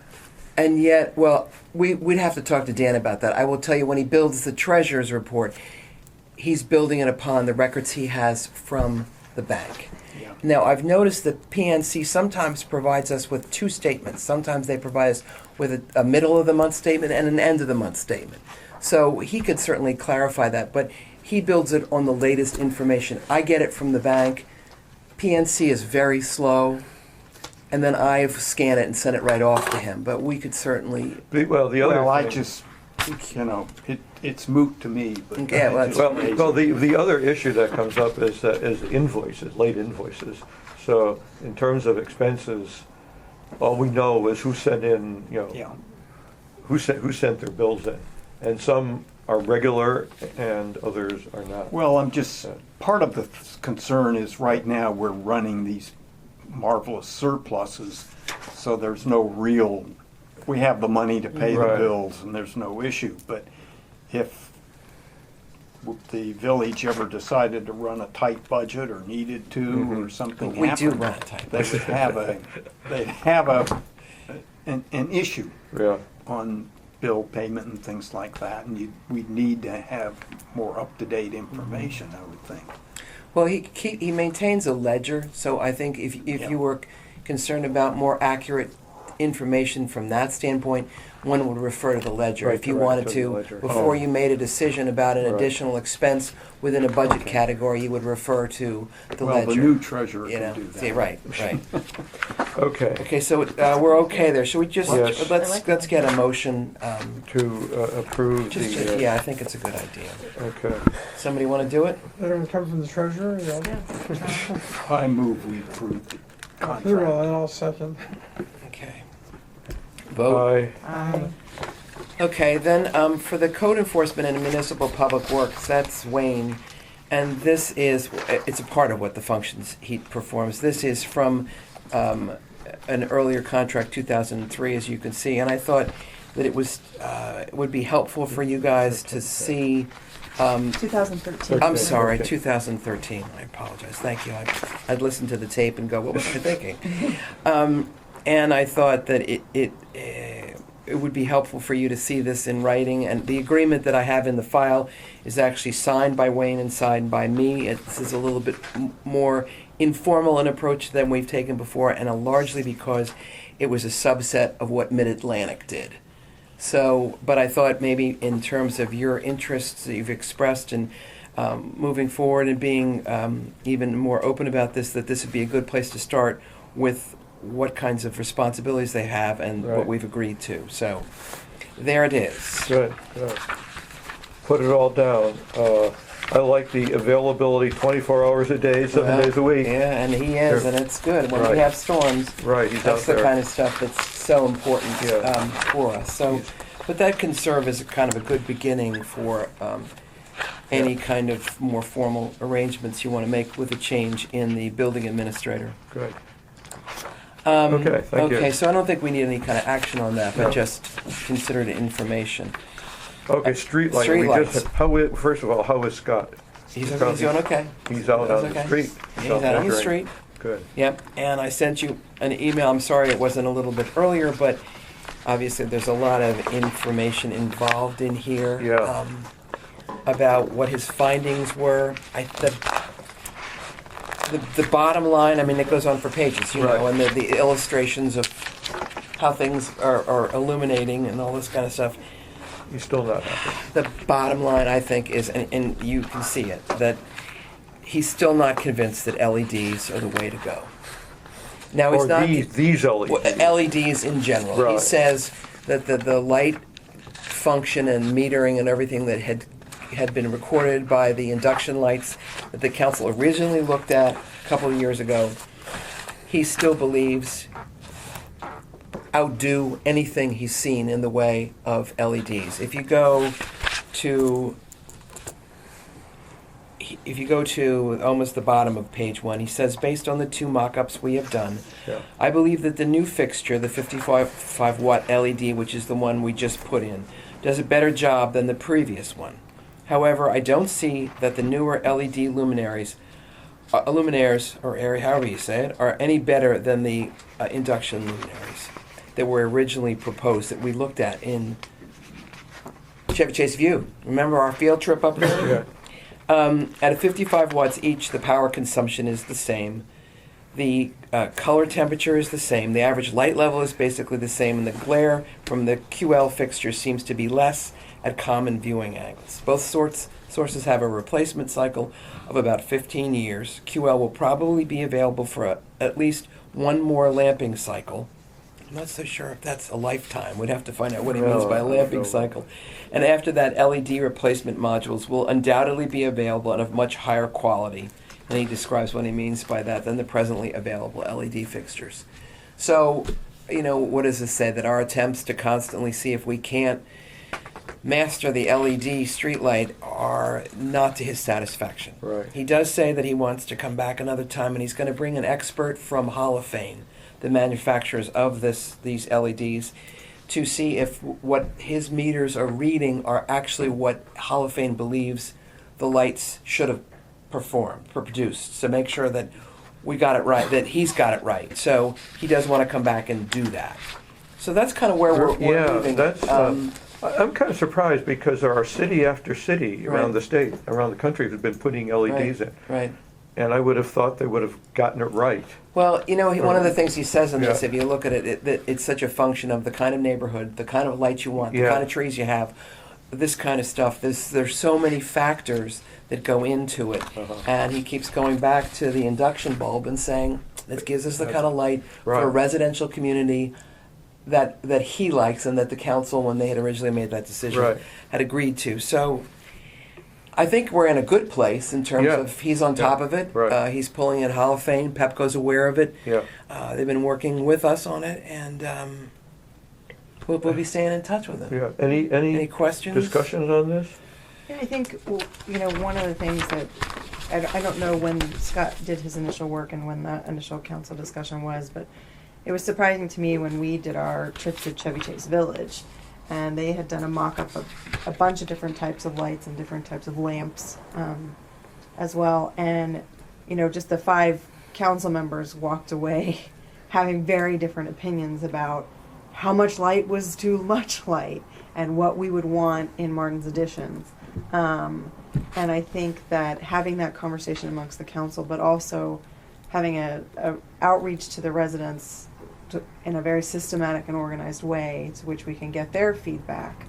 And yet, well, we'd have to talk to Dan about that. I will tell you, when he builds the treasurer's report, he's building it upon the records he has from the bank. Yeah. Now, I've noticed that PNC sometimes provides us with two statements. Sometimes they provide us with a middle of the month statement and an end of the month statement. So he could certainly clarify that, but he builds it on the latest information. I get it from the bank. PNC is very slow, and then I scan it and send it right off to him. But we could certainly. Well, the other Well, I thing- just, it's moot to me, but. Yeah, well, it's Well, amazing. the other issue that comes up is invoices, late invoices. So in terms of expenses, all we know is who sent in, Yeah. who sent their bills in. And some are regular and others are not. Well, part of the concern is right now we're running these marvelous surpluses, so there's no real, we have the money to pay the Right. bills and there's no issue. But if the village ever decided to run a tight budget or needed to or something We do happened, run a tight they would have an issue Yeah. on bill payment and things like that, and we'd need to have more up-to-date information, I would think. Well, he maintains a ledger, so I think if Yeah. you were concerned about more accurate information from that standpoint, one would refer to the ledger. Right, If you correct, wanted to the to, ledger. before Oh. you made a decision about an Right. additional expense within a budget category, you would refer to the Well, ledger. the new treasurer You know, can do that. see, right. Okay. Okay, so we're okay there. Should we just Yes. let's get a motion? To approve the. Yeah, I think it's a good idea. Okay. Somebody want to do it? They're gonna come from the treasurer, yeah? I move we approve the He will, contract. and I'll second. Okay. Vote. Aye. Okay, then for the code enforcement and municipal public works, that's Wayne. And this is, it's a part of what the functions he performs. This is from an earlier contract, 2003, as you can see. And I thought that it would be helpful for you guys to see. 2013. I'm sorry, Okay. 2013. I apologize. Thank you. I'd listen to the tape and go, what was I thinking? And I thought that it would be helpful for you to see this in writing. And the agreement that I have in the file is actually signed by Wayne and signed by me. This is a little bit more informal an approach than we've taken before, and largely because it was a subset of what Mid-Atlantic did. So, but I thought maybe in terms of your interests that you've expressed in moving forward and being even more open about this, that this would be a good place to start with what kinds of responsibilities they have and what Right. we've agreed to. So, there it is. Good, good. Put it all down. I like the availability 24 hours a day, 7 days a week. Yeah, and he is, and it's good. When we Right. have storms, Right, he's out that's the there. kind of stuff that's so important Yeah. for us. So, but that can serve as a kind of a good beginning for any kind of more formal arrangements you want to make with a change in the building administrator. Good. Okay, thank you. Okay, so I don't think we need any kind of action on that, but No. just consider it information. Okay, street lighting. We Streetlights. just- first of all, how is Scott? He's Scott, doing okay. He's out He's on the okay. street. He's out on the measuring. street. Good. Yep, and I sent you an email. I'm sorry it wasn't a little bit earlier, but obviously there's a lot of information involved in here Yeah. about what his findings were. The bottom line, I mean, it goes on for pages, you know, Right. and the illustrations of how things are illuminating and all this kind of stuff. He's still not happy. The bottom line, I think, is, and you can see it, that he's still not convinced that LEDs are the way to go. Now, he's Or not. these LEDs. Well, LEDs in general. He Right. says that the light function and metering and everything that had been recorded by the induction lights that the council originally looked at a couple of years ago, he still believes outdo anything he's seen in the way of LEDs. If you go to if you go to almost the bottom of page 1, he says, based on the 2 mock-ups we have done, Yeah. I believe that the new fixture, the 55 watt LED, which is the one we just put in, does a better job than the previous one. However, I don't see that the newer LED luminaires, or however you say it, are any better than the induction luminaries that were originally proposed that we looked at in Chevy Chase View. Remember our field trip up there? Yeah. At 55 watts each, the power consumption is the same. The color temperature is the same. The average light level is basically the same, and the glare from the QL fixture seems to be less at common viewing angles. Both sources have a replacement cycle of about 15 years. QL will probably be available for at least one more lamping cycle. I'm not so sure if that's a lifetime. We'd have to find out what he means by a lamping cycle. And after that, LED replacement modules will undoubtedly be available and of much higher quality. And he describes what he means by that than the presently available LED fixtures. So, what does this say? That our attempts to constantly see if we can't master the LED streetlight are not to his satisfaction. Right. He does say that he wants to come back another time, and he's going to bring an expert from Holophane, the manufacturers of these LEDs, to see if what his meters are reading are actually what Holophane believes the lights should have produced. So make sure that we got it right, that he's got it right. So he does want to come back and do that. So that's kind of where we're moving. That's. I'm kind of surprised because there are city after city around Right. the state, around the country, who've been putting LEDs in. Right. And I would have thought they would have gotten it right. Well, one of the things he says in this, Yeah. if you look at it, that it's such a function of the kind of neighborhood, the kind of lights you want, the Yeah. kind of trees you have, this kind of stuff. There's so many factors that go into it. And he keeps going back to the induction bulb and saying, this gives us the kind of light for a Right. residential community that he likes and that the council, when they had originally made that decision, Right. had agreed to. So I think we're in a good place in terms Yeah. of he's on top of it. Right. He's pulling in Holophane. Pepco's aware of it. Yeah. They've been working with us on it, and we'll be staying in touch with them. Yeah. Any questions? discussions on this? Yeah, I think, one of the things that, I don't know when Scott did his initial work and when the initial council discussion was, but it was surprising to me when we did our trip to Chevy Chase Village, and they had done a mock-up of a bunch of different types of lights and different types of lamps as well. And, just the 5 council members walked away having very different opinions about how much light was too much light and what we would want in Martin's Additions. And I think that having that conversation amongst the council, but also having a outreach to the residents in a very systematic and organized way to which we can get their feedback.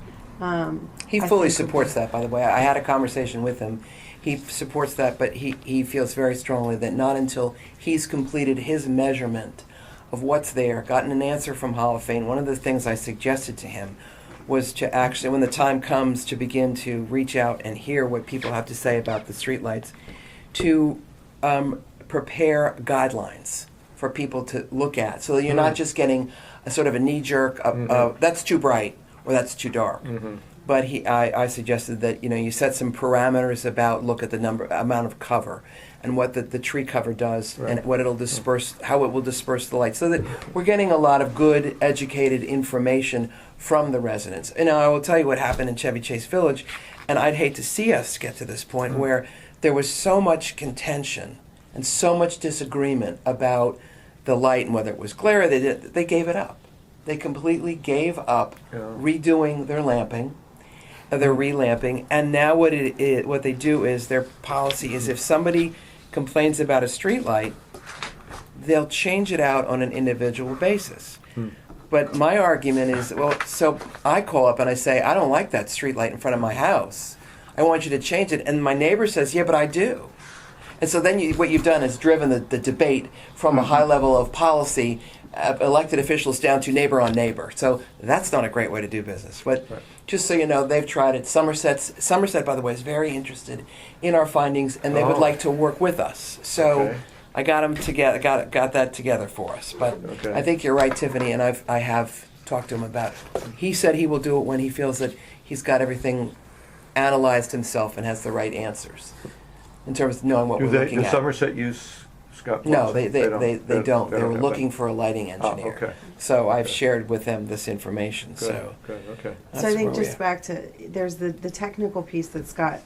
He fully supports that, by the way. I had a conversation with him. He supports that, but he feels very strongly that not until he's completed his measurement of what's there, gotten an answer from Holophane, one of the things I suggested to him was to actually, when the time comes to begin to reach out and hear what people have to say about the streetlights, to prepare guidelines for people to look at, so that you're not just getting a sort of a knee-jerk, that's too bright or that's too dark. But I suggested that you set some parameters about look at the amount of cover and what the tree cover does and what it'll disperse, how it will disperse the light, so that we're getting a lot of good, educated information from the residents. And I will tell you what happened in Chevy Chase Village, and I'd hate to see us get to this point where there was so much contention and so much disagreement about the light and whether it was glare. They gave it up. They completely gave up redoing their lamping. They're relamping, and now what they do is their policy is if somebody complains about a street light, they'll change it out on an individual basis. But my argument is, so I call up and I say, I don't like that street light in front of my house. I want you to change it. And my neighbor says, yeah, but I do. And so then what you've done is driven the debate from a high level of policy, elected officials, down to neighbor on neighbor. So that's not a great way to do business. But just so you know, they've tried it. Somerset, by the way, is very interested in our findings, and they would like to work with us. So I got them together, got that together for us. But I think you're right, Tiffany, and I have talked to him about it. He said he will do it when he feels that he's got everything analyzed himself and has the right answers. in terms of knowing what Do we're they, looking does at. Somerset use Scott No, Plumstead? they don't. They were have looking that. for a lighting engineer. okay. So I've Okay. shared with them this information, Good, so. good, okay. So I that's think where we just are. back to, there's the technical piece that Scott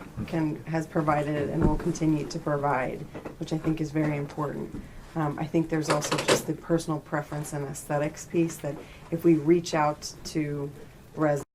has provided and will continue to provide, which I think is very important. I think there's also just the personal preference and aesthetics piece that if we reach out to residents